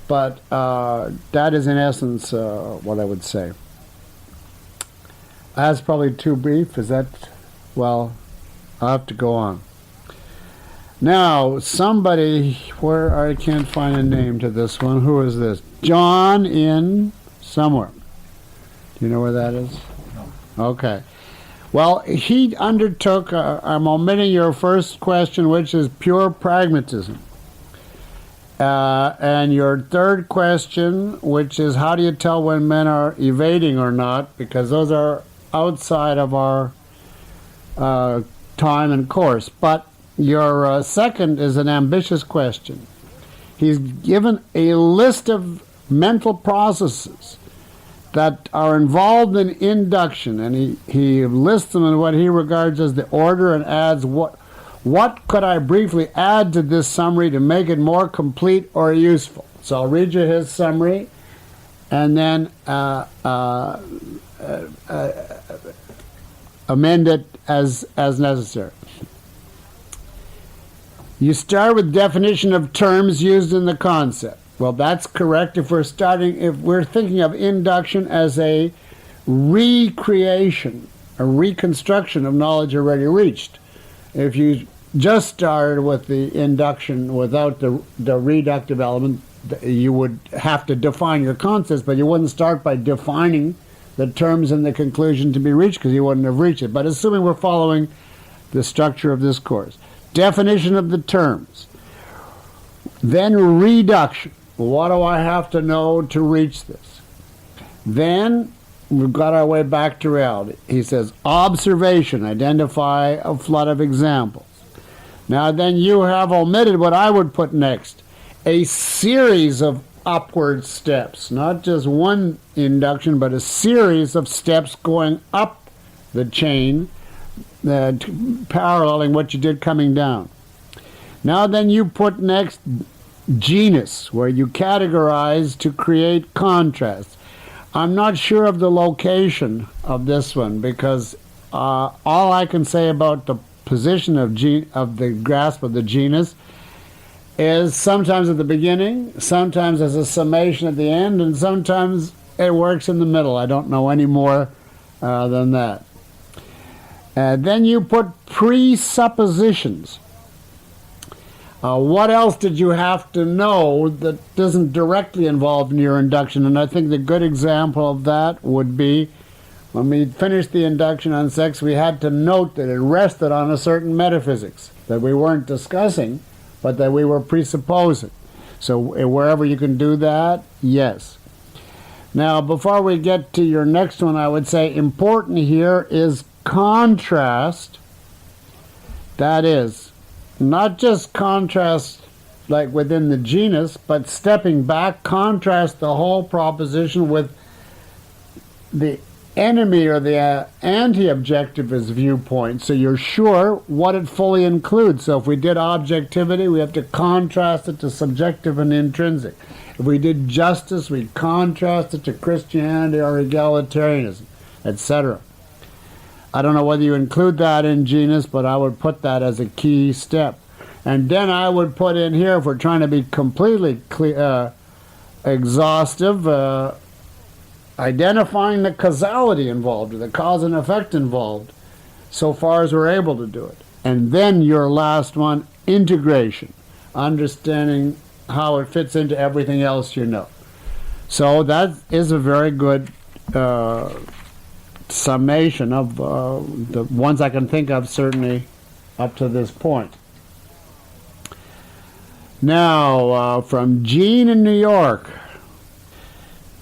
but that is in essence what I would say. That's probably too brief. Is that, well, I'll have to go on. Now, somebody, where I can't find a name to this one. Who is this? John in somewhere. Do you know where that is? No. Okay. Well, he undertook, I'm omitting your first question, which is pure pragmatism. And your third question, which is how do you tell when men are evading or not, because those are outside of our time and course. But your second is an ambitious question. He's given a list of mental processes that are involved in induction, and he lists them in what he regards as the order, and adds what could I briefly add to this summary to make it more complete or useful. So I'll read you his summary and then amend it as necessary. You start with definition of terms used in the concept. Well, that's correct if we're thinking of induction as a recreation, a reconstruction of knowledge already reached. If you just started with the induction without the reductive element, you would have to define your concepts, but you wouldn't start by defining the terms and the conclusion to be reached, because you wouldn't have reached it. But assuming we're following the structure of this course. Definition of the terms. Then reduction. What do I have to know to reach this? Then we've got our way back to reality. He says, observation, identify a flood of examples. Now then you have omitted what I would put next. A series of upward steps, not just one induction, but a series of steps going up the chain, paralleling what you did coming down. Now then you put next genus, where you categorize to create contrast. I'm not sure of the location of this one, because all I can say about the position of the grasp of the genus is sometimes at the beginning, sometimes as a summation at the end, and sometimes it works in the middle. I don't know any more than that. Then you put presuppositions. What else did you have to know that isn't directly involved in your induction? And I think the good example of that would be when we finished the induction on sex, we had to note that it rested on a certain metaphysics that we weren't discussing, but that we were presupposing. So wherever you can do that, yes. Now, before we get to your next one, I would say important here is contrast. That is, not just contrast like within the genus, but stepping back, contrast the whole proposition with the enemy or the anti-objectivist viewpoint, so you're sure what it fully includes. So if we did objectivity, we have to contrast it to subjective and intrinsic. If we did justice, we contrast it to Christianity or egalitarianism, etc. I don't know whether you include that in genus, but I would put that as a key step. And then I would put in here, if we're trying to be completely exhaustive, identifying the causality involved, or the cause and effect involved, so far as we're able to do it. And then your last one, integration, understanding how it fits into everything else you know. So that is a very good summation of the ones I can think of, certainly up to this point. Now, from Jean in New York.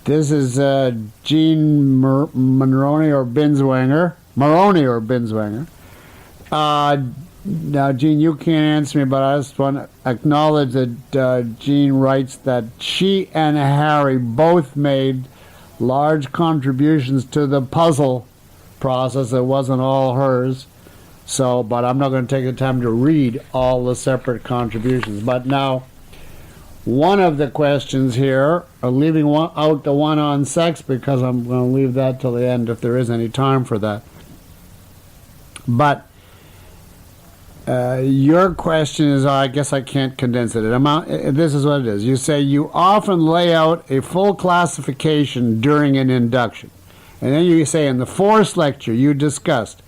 This is Jean Maroney or Binswanger. Now, Jean, you can't answer me, but I just want to acknowledge that Jean writes that she and Harry both made large contributions to the puzzle process. It wasn't all hers. So, but I'm not going to take the time to read all the separate contributions. But now, one of the questions here, leaving out the one on sex, because I'm going to leave that till the end if there is any time for that. But your question is, I guess I can't condense it. This is what it is. You say you often lay out a full classification during an induction. And then you say in the force lecture you discussed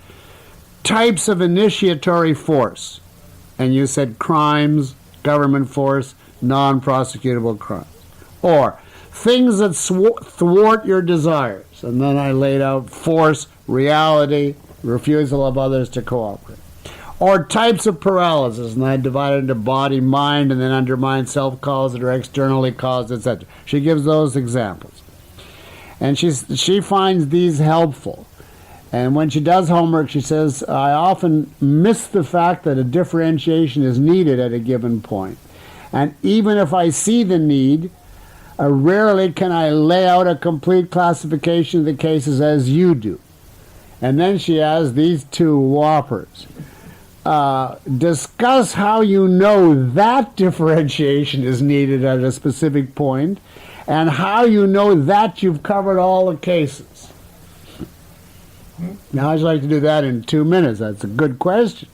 types of initiatory force. And you said crimes, government force, non-prosecutable crimes. Or things that thwart your desires. And then I laid out force, reality, refusal of others to cooperate. Or types of paralysis, and I divided into body, mind, and then under mind, self-caused or externally caused, etc. She gives those examples. And she finds these helpful. And when she does homework, she says, I often miss the fact that a differentiation is needed at a given point. And even if I see the need, rarely can I lay out a complete classification of the cases as you do. And then she has these two whoppers. Discuss how you know that differentiation is needed at a specific point, and how you know that you've covered all the cases. Now, I'd like to do that in 2 minutes. That's a good question.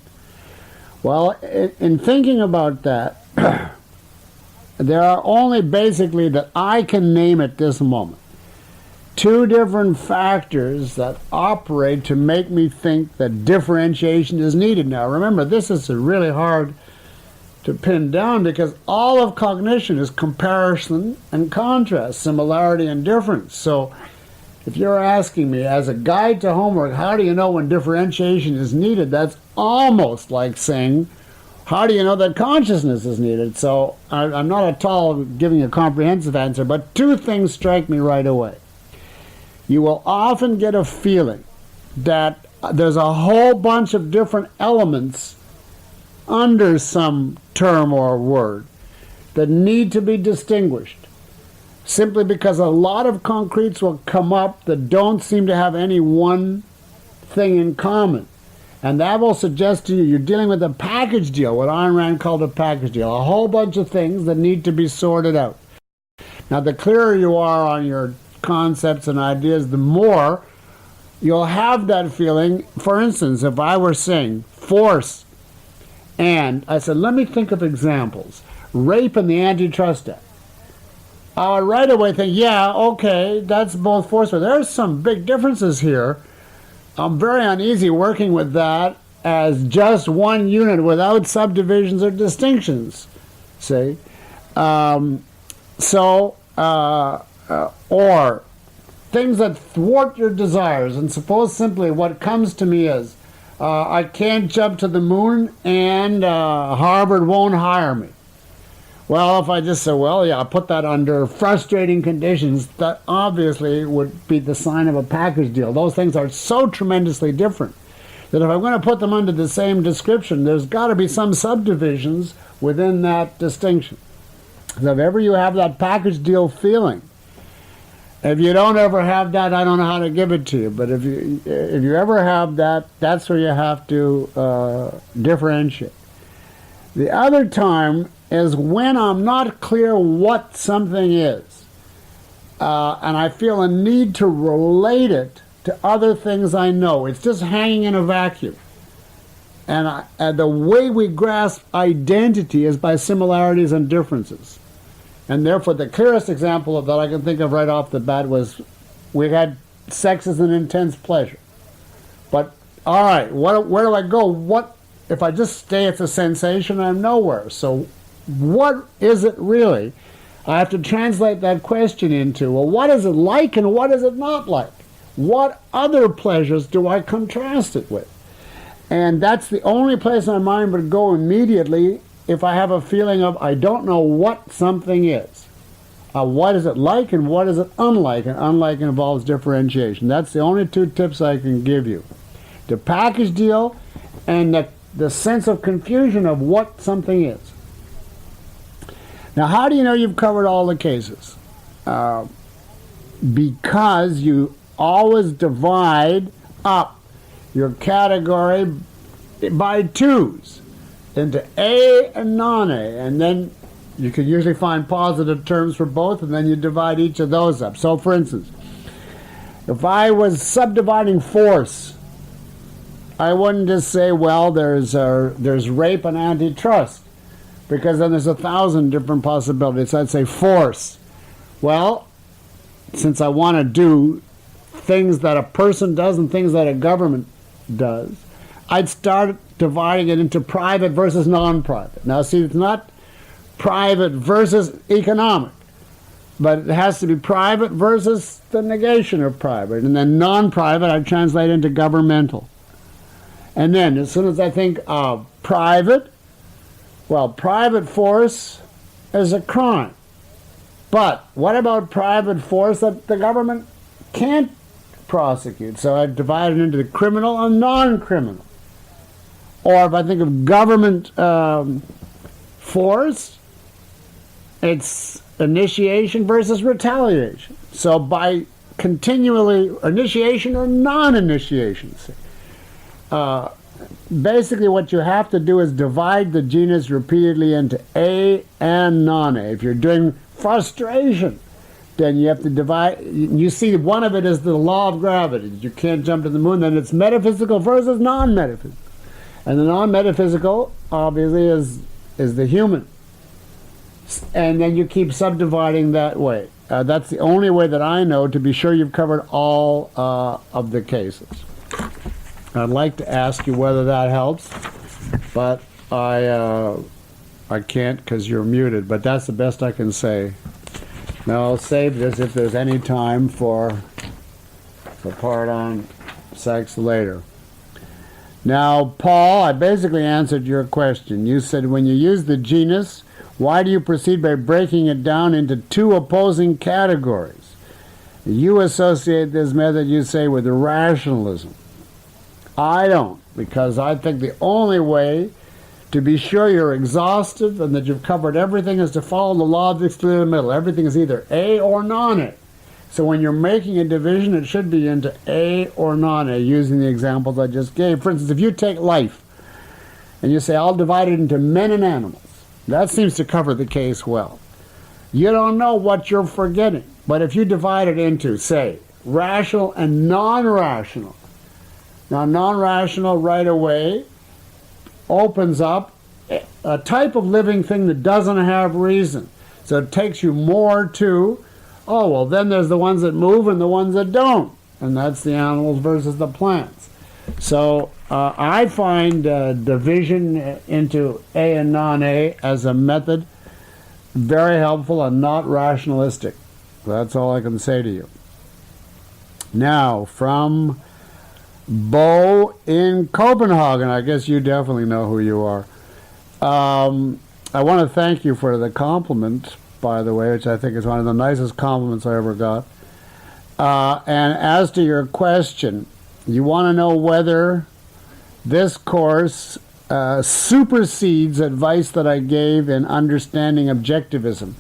Well, in thinking about that, there are only basically, that I can name at this moment, two different factors that operate to make me think that differentiation is needed. Now, remember, this is really hard to pin down because all of cognition is comparison and contrast, similarity and difference. So if you're asking me as a guide to homework, how do you know when differentiation is needed? That's almost like saying, how do you know that consciousness is needed? So I'm not at all giving a comprehensive answer, but two things strike me right away. You will often get a feeling that there's a whole bunch of different elements under some term or word that need to be distinguished, simply because a lot of concretes will come up that don't seem to have any one thing in common. And that will suggest to you you're dealing with a package deal, what Ayn Rand called a package deal, a whole bunch of things that need to be sorted out. Now, the clearer you are on your concepts and ideas, the more you'll have that feeling. For instance, if I were saying force, and I said, let me think of examples. Rape and the Antitrust Act. I would right away think, yeah, okay, that's both force, but there's some big differences here. I'm very uneasy working with that as just one unit without subdivisions or distinctions, see? Or things that thwart your desires. And suppose simply what comes to me is, I can't jump to the moon and Harvard won't hire me. Well, if I just say, well, yeah, I'll put that under frustrating conditions, that obviously would be the sign of a package deal. Those things are so tremendously different that if I'm going to put them under the same description, there's got to be some subdivisions within that distinction. So if ever you have that package deal feeling, if you don't ever have that, I don't know how to give it to you. But if you ever have that, that's where you have to differentiate. The other time is when I'm not clear what something is, and I feel a need to relate it to other things I know. It's just hanging in a vacuum. And the way we grasp identity is by similarities and differences. And therefore, the clearest example of that I can think of right off the bat was we had sex as an intense pleasure. But, all right, where do I go? What if I just stay at the sensation? I'm nowhere. So what is it really? I have to translate that question into, well, what is it like and what is it not like? What other pleasures do I contrast it with? And that's the only place my mind would go immediately if I have a feeling of I don't know what something is. What is it like and what is it unlike? And unlike involves differentiation. That's the only two tips I can give you. The package deal and the sense of confusion of what something is. Now, how do you know you've covered all the cases? Because you always divide up your category by twos into A and non-A, and then you can usually find positive terms for both, and then you divide each of those up. So, for instance, if I was subdividing force, I wouldn't just say, well, there's rape and antitrust, because then there's 1,000 different possibilities. I'd say force. Well, since I want to do things that a person does and things that a government does, I'd start dividing it into private versus non-private. Now, see, it's not private versus economic, but it has to be private versus the negation of private. And then non-private, I translate into governmental. And then, as soon as I think of private, well, private force is a crime. But what about private force that the government can't prosecute? So I've divided into the criminal and non-criminal. Or if I think of government force, it's initiation versus retaliation. So by continually initiation or non-initiation. Basically what you have to do is divide the genus repeatedly into A and non-A. If you're doing frustration, then you have to divide. You see, one of it is the law of gravity. You can't jump to the moon. Then it's metaphysical versus non-metaphysical. And the non-metaphysical, obviously, is the human. And then you keep subdividing that way. That's the only way that I know to be sure you've covered all of the cases. I'd like to ask you whether that helps, but I can't because you're muted, but that's the best I can say. Now I'll save this if there's any time for the part on sex later. Now, Paul, I basically answered your question. You said when you use the genus, why do you proceed by breaking it down into two opposing categories? You associate this method, you say, with rationalism. I don't, because I think the only way to be sure you're exhaustive and that you've covered everything is to follow the law of the excluded middle. Everything is either A or non-A. So when you're making a division, it should be into A or non-A, using the examples I just gave. For instance, if you take life and you say, I'll divide it into men and animals, that seems to cover the case well. You don't know what you're forgetting. But if you divide it into, say, rational and non-rational, now, non-rational right away opens up a type of living thing that doesn't have reason. So it takes you more to, oh, well, then there's the ones that move and the ones that don't. And that's the animals versus the plants. So I find division into A and non-A as a method very helpful and not rationalistic. That's all I can say to you. Now, from Bo in Copenhagen. I guess you definitely know who you are. I want to thank you for the compliment, by the way, which I think is one of the nicest compliments I ever got. And as to your question, you want to know whether this course supersedes advice that I gave in understanding objectivism,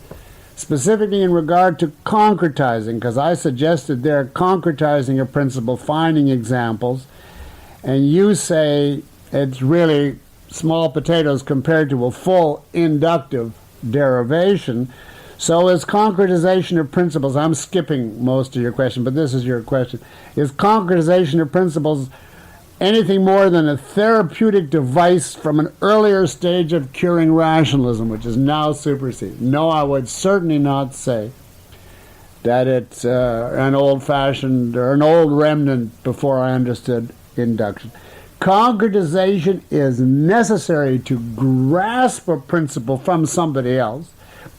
specifically in regard to concretizing, because I suggested there concretizing a principle, finding examples, and you say it's really small potatoes compared to a full inductive derivation. So is concretization of principles, I'm skipping most of your question, but this is your question, is concretization of principles anything more than a therapeutic device from an earlier stage of curing rationalism, which is now superseded? No, I would certainly not say that it's an old-fashioned or an old remnant before I understood induction. Concretization is necessary to grasp a principle from somebody else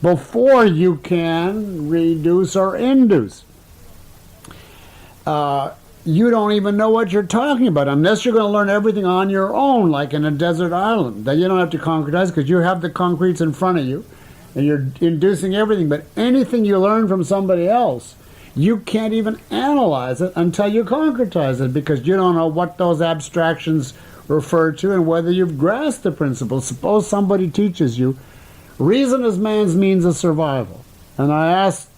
before you can reduce or induce. You don't even know what you're talking about unless you're going to learn everything on your own, like in a desert island. Then you don't have to concretize because you have the concretes in front of you and you're inducing everything. But anything you learn from somebody else, you can't even analyze it until you concretize it because you don't know what those abstractions refer to and whether you've grasped the principle. Suppose somebody teaches you reason is man's means of survival, and I ask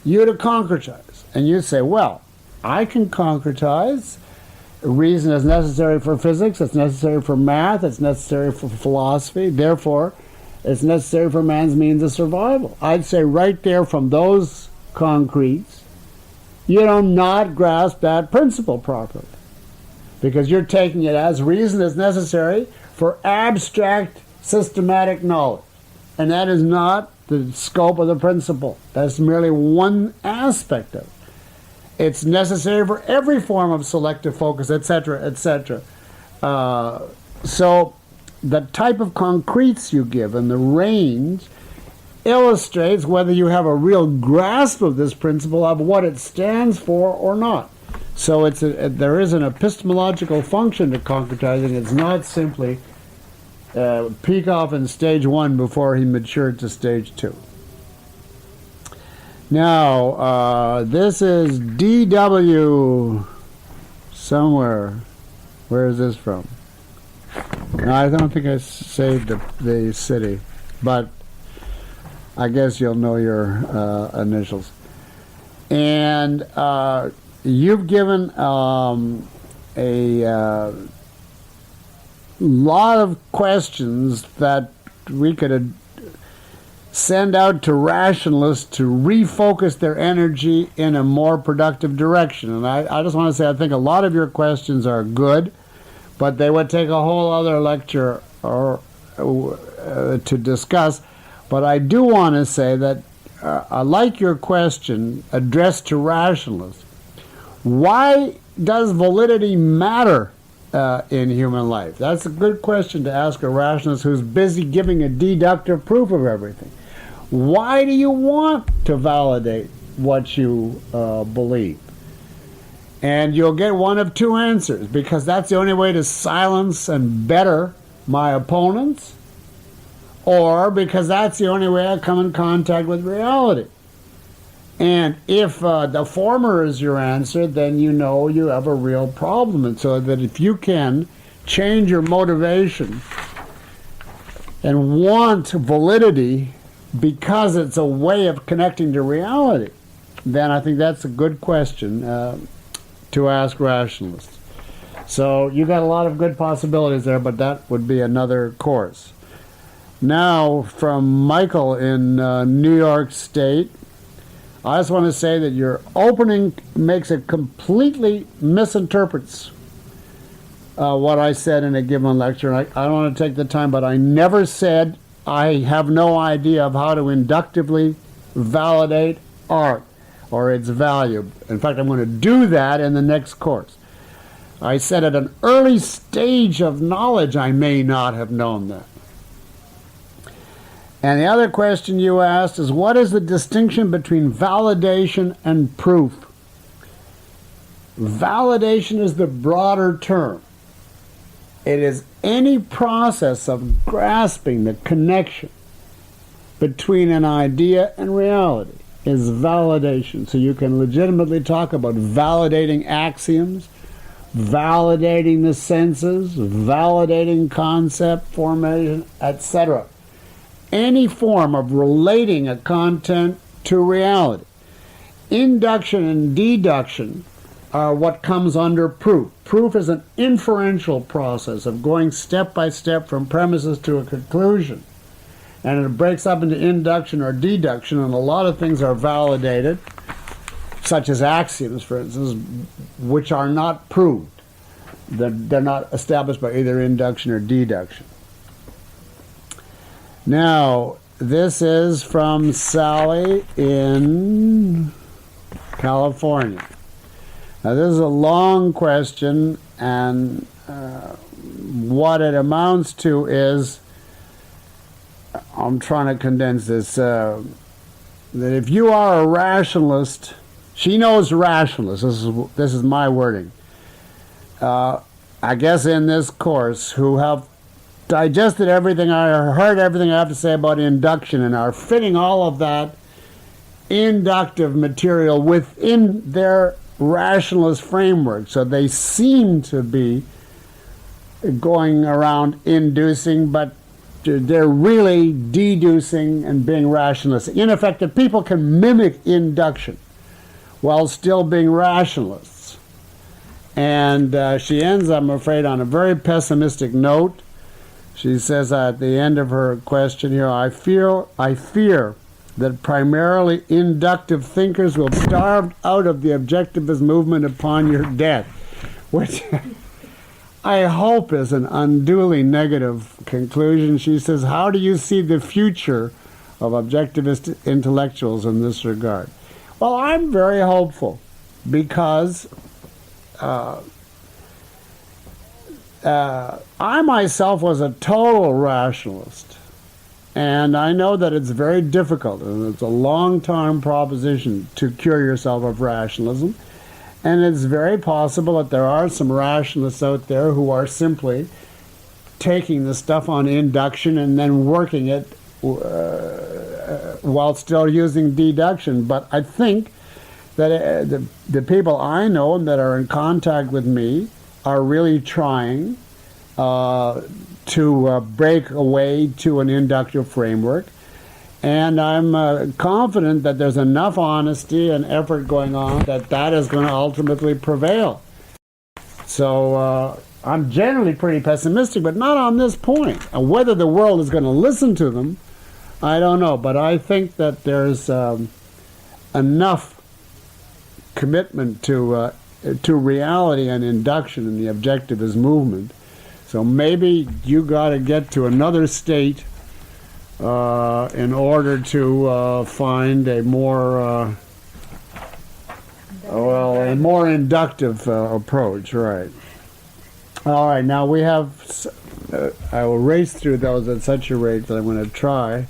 you to concretize, and you say, well, I can concretize. Reason is necessary for physics, it's necessary for math, it's necessary for philosophy, therefore it's necessary for man's means of survival. I'd say right there from those concretes, you do not grasp that principle properly because you're taking it as reason is necessary for abstract systematic knowledge, and that is not the scope of the principle. That's merely one aspect of it. It's necessary for every form of selective focus, etc., etc. So the type of concretes you give and the range illustrates whether you have a real grasp of this principle, of what it stands for or not. So there is an epistemological function to concretizing. It's not simply Peikoff in stage 1 before he matured to stage 2. Now, this is DW somewhere. Where is this from? No, I don't think I saved the city, but I guess you'll know your initials. And you've given a lot of questions that we could send out to rationalists to refocus their energy in a more productive direction. And I just want to say I think a lot of your questions are good, but they would take a whole other lecture to discuss. But I do want to say that I like your question addressed to rationalists. Why does validity matter in human life? That's a good question to ask a rationalist who's busy giving a deductive proof of everything. Why do you want to validate what you believe? And you'll get one of two answers, because that's the only way to silence and better my opponents, or because that's the only way I come in contact with reality. And if the former is your answer, then you know you have a real problem. And so that if you can change your motivation and want validity because it's a way of connecting to reality, then I think that's a good question to ask rationalists. So you got a lot of good possibilities there, but that would be another course. Now, from Michael in New York State, I just want to say that your opening makes it completely misinterprets what I said in a given lecture. I don't want to take the time, but I never said I have no idea of how to inductively validate art or its value. In fact, I'm going to do that in the next course. I said at an early stage of knowledge I may not have known that. And the other question you asked is, what is the distinction between validation and proof? Validation is the broader term. It is any process of grasping the connection between an idea and reality is validation. So you can legitimately talk about validating axioms, validating the senses, validating concept formation, etc. Any form of relating a content to reality. Induction and deduction are what comes under proof. Proof is an inferential process of going step by step from premises to a conclusion. And it breaks up into induction or deduction, and a lot of things are validated, such as axioms, for instance, which are not proved. They're not established by either induction or deduction. Now, this is from Sally in California. Now, this is a long question, and what it amounts to is, I'm trying to condense this, that if you are a rationalist, she knows rationalists, this is my wording, I guess in this course, who have digested everything, I heard everything I have to say about induction and are fitting all of that inductive material within their rationalist framework. So they seem to be going around inducing, but they're really deducing and being rationalists. In effect, that people can mimic induction while still being rationalists. And she ends, I'm afraid, on a very pessimistic note. She says at the end of her question here, I fear that primarily inductive thinkers will be starved out of the objectivist movement upon your death, which I hope is an unduly negative conclusion. She says, how do you see the future of objectivist intellectuals in this regard? Well, I'm very hopeful because I myself was a total rationalist, and I know that it's very difficult, and it's a long-term proposition to cure yourself of rationalism, and it's very possible that there are some rationalists out there who are simply taking the stuff on induction and then working it while still using deduction. But I think that the people I know and that are in contact with me are really trying to break away to an inductive framework. And I'm confident that there's enough honesty and effort going on that is going to ultimately prevail. So I'm generally pretty pessimistic, but not on this point. And whether the world is going to listen to them, I don't know. But I think that there's enough commitment to reality and induction in the objectivist movement. So maybe you got to get to another state in order to find a more inductive approach, right? All right, now we have. I will race through those at such a rate that I'm going to try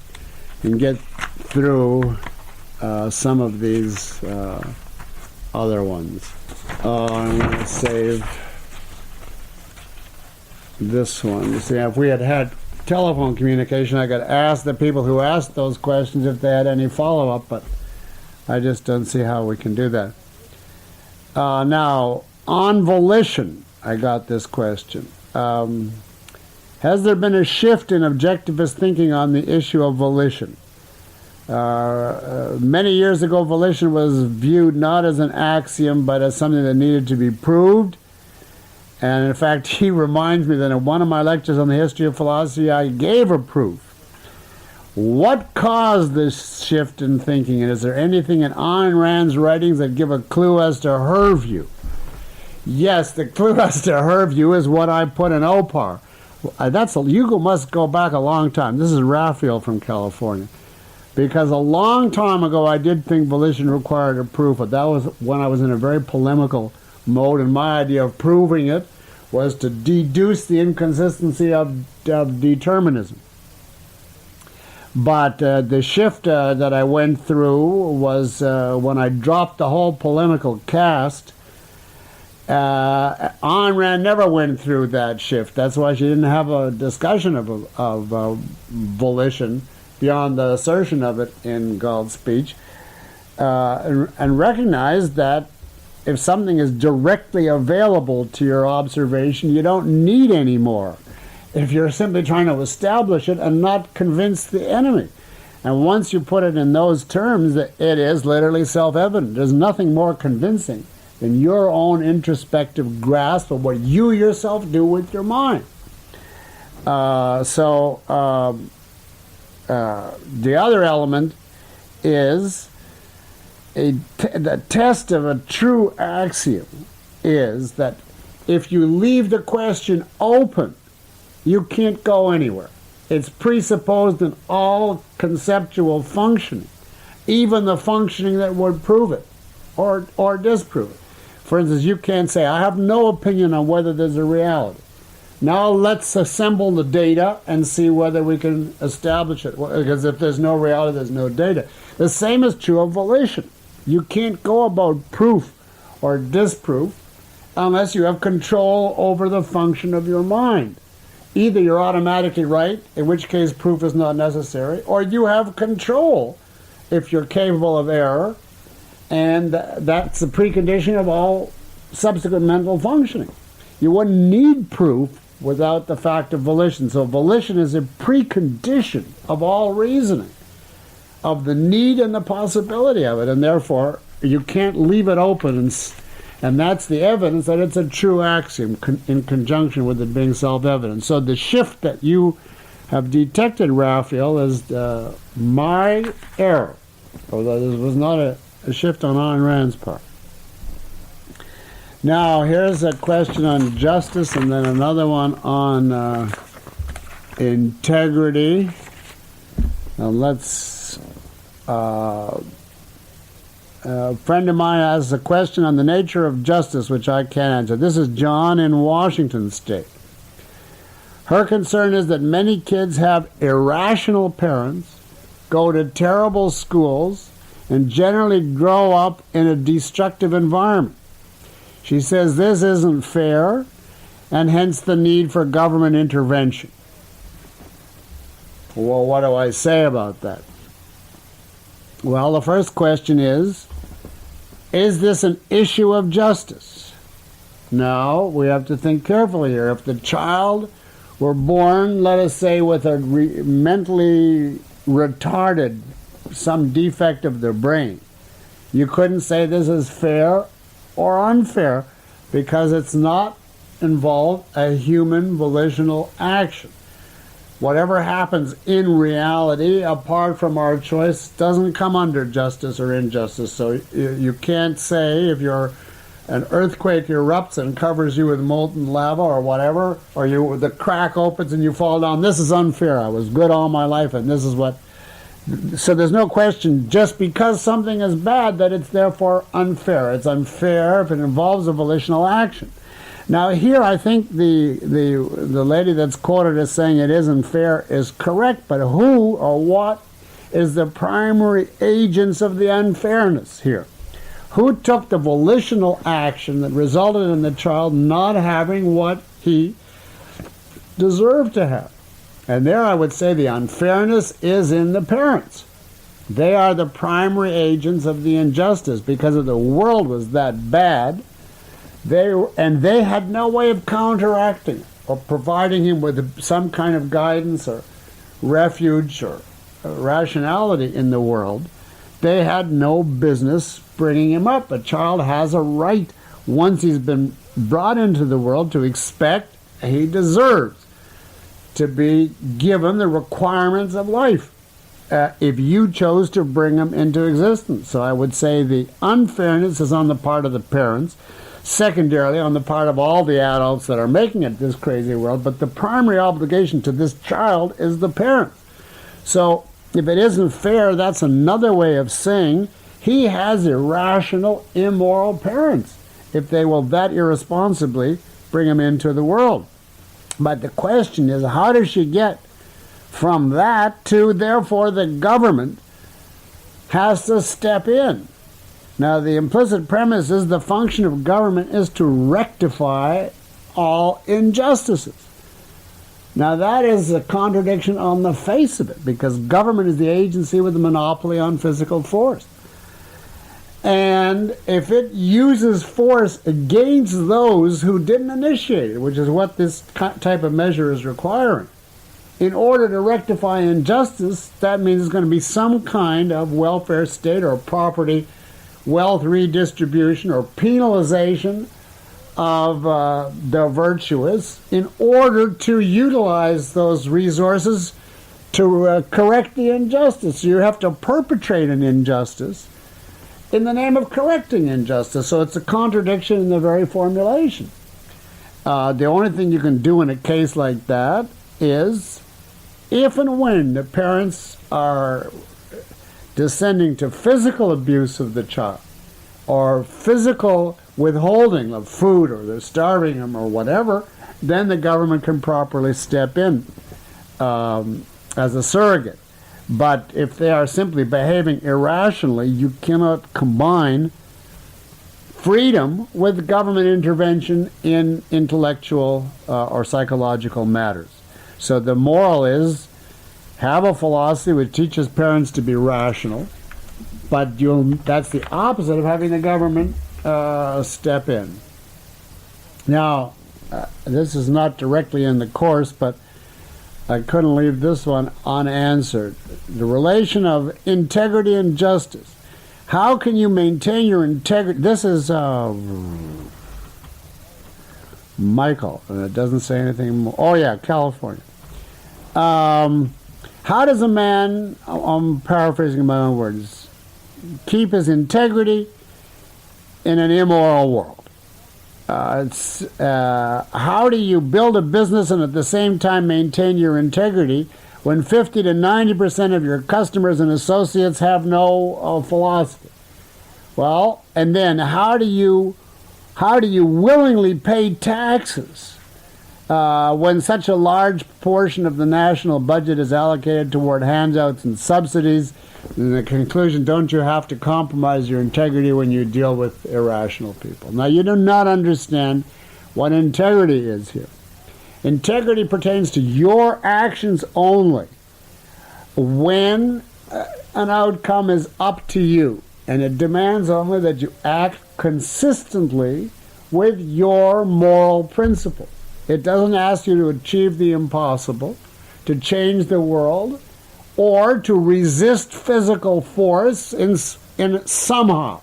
and get through some of these other ones. I'm going to save this one. You see, if we had telephone communication, I could ask the people who asked those questions if they had any follow-up, but I just don't see how we can do that. Now, on volition, I got this question. Has there been a shift in objectivist thinking on the issue of volition? Many years ago, volition was viewed not as an axiom, but as something that needed to be proved. And in fact, he reminds me that in one of my lectures on the history of philosophy, I gave a proof. What caused this shift in thinking? And is there anything in Ayn Rand's writings that give a clue as to her view? Yes, the clue as to her view is what I put in OPAR. You must go back a long time. This is Raphael from California. Because a long time ago, I did think volition required a proof, but that was when I was in a very polemical mode, and my idea of proving it was to deduce the inconsistency of determinism. But the shift that I went through was when I dropped the whole polemical cast. Ayn Rand never went through that shift. That's why she didn't have a discussion of volition beyond the assertion of it in Galt's speech, and recognized that if something is directly available to your observation, you don't need any more. If you're simply trying to establish it and not convince the enemy. And once you put it in those terms, it is literally self-evident. There's nothing more convincing than your own introspective grasp of what you yourself do with your mind. The other element is the test of a true axiom is that if you leave the question open, you can't go anywhere. It's presupposed in all conceptual functioning, even the functioning that would prove it. or disprove it. For instance, you can't say, I have no opinion on whether there's a reality. Now let's assemble the data and see whether we can establish it. Because if there's no reality, there's no data. The same is true of volition. You can't go about proof or disproof unless you have control over the function of your mind. Either you're automatically right, in which case proof is not necessary, or you have control if you're capable of error, and that's the precondition of all subsequent mental functioning. You wouldn't need proof without the fact of volition. So volition is a precondition of all reasoning, of the need and the possibility of it, and therefore you can't leave it open, and that's the evidence that it's a true axiom in conjunction with it being self-evident. So the shift that you have detected, Raphael, is my error, although this was not a shift on Ayn Rand's part. Now, here's a question on justice, and then another one on integrity. Now, let's... a friend of mine asks a question on the nature of justice, which I can't answer. This is John in Washington State. Her concern is that many kids have irrational parents, go to terrible schools, and generally grow up in a destructive environment. She says this isn't fair, and hence the need for government intervention. Well, what do I say about that? Well, the first question is this an issue of justice? No, we have to think carefully here. If the child were born, let us say, with a mentally retarded, some defect of their brain, you couldn't say this is fair or unfair because it's not involved a human volitional action. Whatever happens in reality, apart from our choice, doesn't come under justice or injustice. So you can't say if an earthquake erupts and covers you with molten lava or whatever, or the crack opens and you fall down, this is unfair. I was good all my life and this is what... So there's no question, just because something is bad, that it's therefore unfair. It's unfair if it involves a volitional action. Now here I think the lady that's quoted as saying it isn't fair is correct, but who or what is the primary agents of the unfairness here? Who took the volitional action that resulted in the child not having what he deserved to have? And there I would say the unfairness is in the parents. They are the primary agents of the injustice because if the world was that bad, they had no way of counteracting or providing him with some kind of guidance or refuge or rationality in the world. They had no business bringing him up. A child has a right, once he's been brought into the world, to expect he deserves to be given the requirements of life if you chose to bring him into existence. So I would say the unfairness is on the part of the parents, secondarily on the part of all the adults that are making it this crazy world, but the primary obligation to this child is the parents. So if it isn't fair, that's another way of saying he has irrational, immoral parents if they will that irresponsibly bring him into the world. But the question is, how does she get from that to, therefore, the government has to step in? Now, the implicit premise is the function of government is to rectify all injustices. Now, that is a contradiction on the face of it, because government is the agency with the monopoly on physical force. And if it uses force against those who didn't initiate it, which is what this type of measure is requiring, in order to rectify injustice, that means there's going to be some kind of welfare state or property wealth redistribution or penalization of the virtuous in order to utilize those resources to correct the injustice. So you have to perpetrate an injustice in the name of correcting injustice. So it's a contradiction in the very formulation. The only thing you can do in a case like that is, if and when the parents are descending to physical abuse of the child, or physical withholding of food, or they're starving them or whatever, then the government can properly step in as a surrogate. But if they are simply behaving irrationally, you cannot combine freedom with government intervention in intellectual or psychological matters. So the moral is, have a philosophy which teaches parents to be rational, but that's the opposite of having the government step in. Now, this is not directly in the course, but I couldn't leave this one unanswered. The relation of integrity and justice. How can you maintain your integrity? This is Michael, and it doesn't say anything more. Oh yeah, California. How does a man, I'm paraphrasing my own words, keep his integrity in an immoral world? How do you build a business and at the same time maintain your integrity when 50 to 90% of your customers and associates have no philosophy? Well, and then how do you willingly pay taxes when such a large portion of the national budget is allocated toward handouts and subsidies? In the conclusion, don't you have to compromise your integrity when you deal with irrational people? Now, you do not understand what integrity is here. Integrity pertains to your actions only when an outcome is up to you, and it demands only that you act consistently with your moral principles. It doesn't ask you to achieve the impossible, to change the world, or to resist physical force in somehow.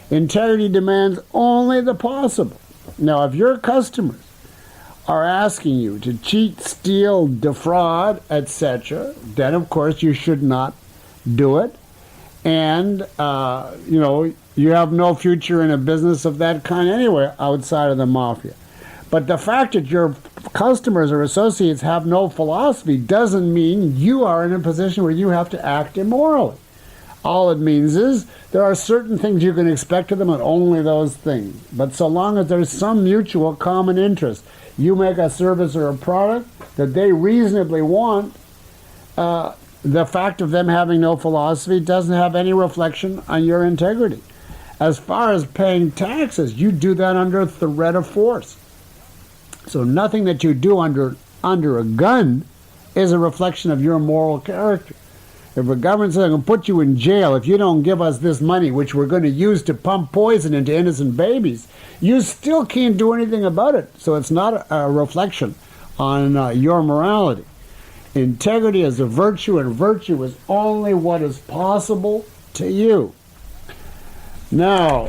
Integrity demands only the possible. Now, if your customers are asking you to cheat, steal, defraud, etc., then of course you should not do it. And, you have no future in a business of that kind anyway outside of the mafia. But the fact that your customers or associates have no philosophy doesn't mean you are in a position where you have to act immorally. All it means is there are certain things you can expect of them and only those things. But so long as there's some mutual common interest, you make a service or a product that they reasonably want, the fact of them having no philosophy doesn't have any reflection on your integrity. As far as paying taxes, you do that under threat of force. So nothing that you do under a gun is a reflection of your moral character. If a government says, I'm going to put you in jail if you don't give us this money, which we're going to use to pump poison into innocent babies, you still can't do anything about it. So it's not a reflection on your morality. Integrity is a virtue, and virtue is only what is possible to you. Now,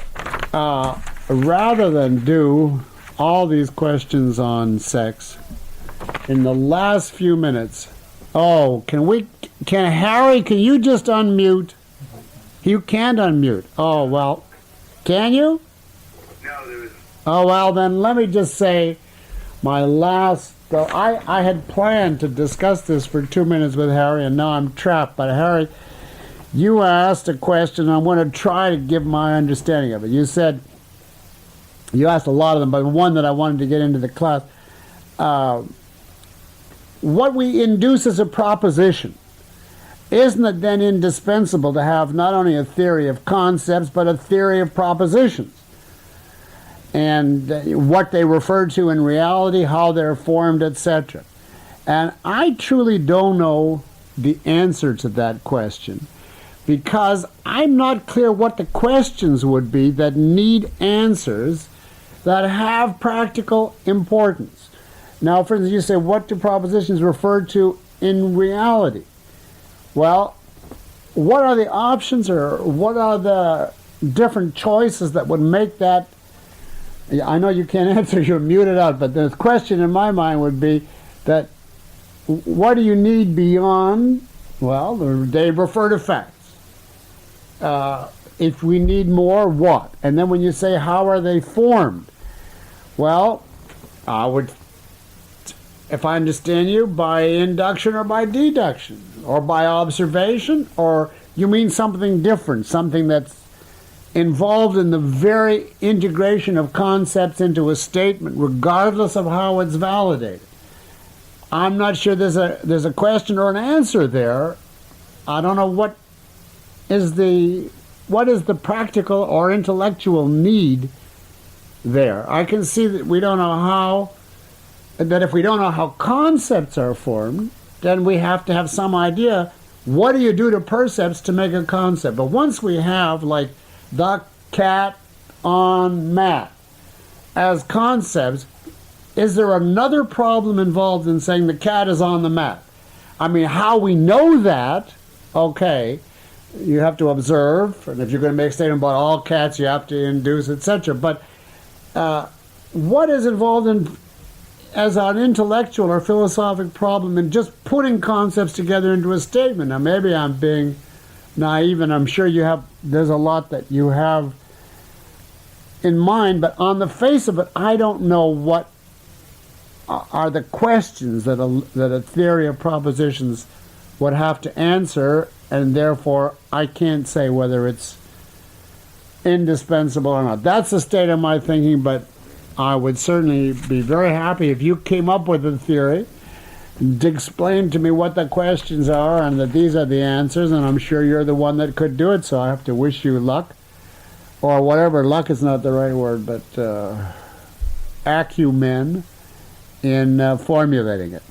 rather than do all these questions on sex, in the last few minutes, Harry, can you just unmute? You can't unmute. Oh, well, can you? No, there isn't. Oh, well, then let me just say my last, I had planned to discuss this for 2 minutes with Harry, and now I'm trapped. But Harry, you asked a question, I'm going to try to give my understanding of it. You said, you asked a lot of them, but one that I wanted to get into the class. What we induce as a proposition, isn't it then indispensable to have not only a theory of concepts, but a theory of propositions? And what they refer to in reality, how they're formed, etc. And I truly don't know the answer to that question, because I'm not clear what the questions would be that need answers that have practical importance. Now, for instance, you say, what do propositions refer to in reality? Well, what are the options, or what are the different choices that would make that? I know you can't answer, you're muted out, but the question in my mind would be that what do you need beyond? Well, they refer to facts. If we need more, what? And then when you say, how are they formed? Well, I would, if I understand you, by induction or by deduction, or by observation, or you mean something different, something that's involved in the very integration of concepts into a statement, regardless of how it's validated. I'm not sure there's a question or an answer there. I don't know what is the practical or intellectual need there. I can see that we don't know how, that if we don't know how concepts are formed, then we have to have some idea, what do you do to percepts to make a concept? But once we have, like, the cat on mat as concepts, is there another problem involved in saying the cat is on the mat? I mean, how we know that, okay, you have to observe, and if you're going to make a statement about all cats, you have to induce, etc. But what is involved in, as an intellectual or philosophic problem, in just putting concepts together into a statement? Now, maybe I'm being naive, and I'm sure there's a lot that you have in mind, but on the face of it, I don't know what are the questions that a theory of propositions would have to answer, and therefore I can't say whether it's indispensable or not. That's the state of my thinking, but I would certainly be very happy if you came up with a theory to explain to me what the questions are and that these are the answers, and I'm sure you're the one that could do it, so I have to wish you luck, or whatever. Luck is not the right word, but acumen in formulating it.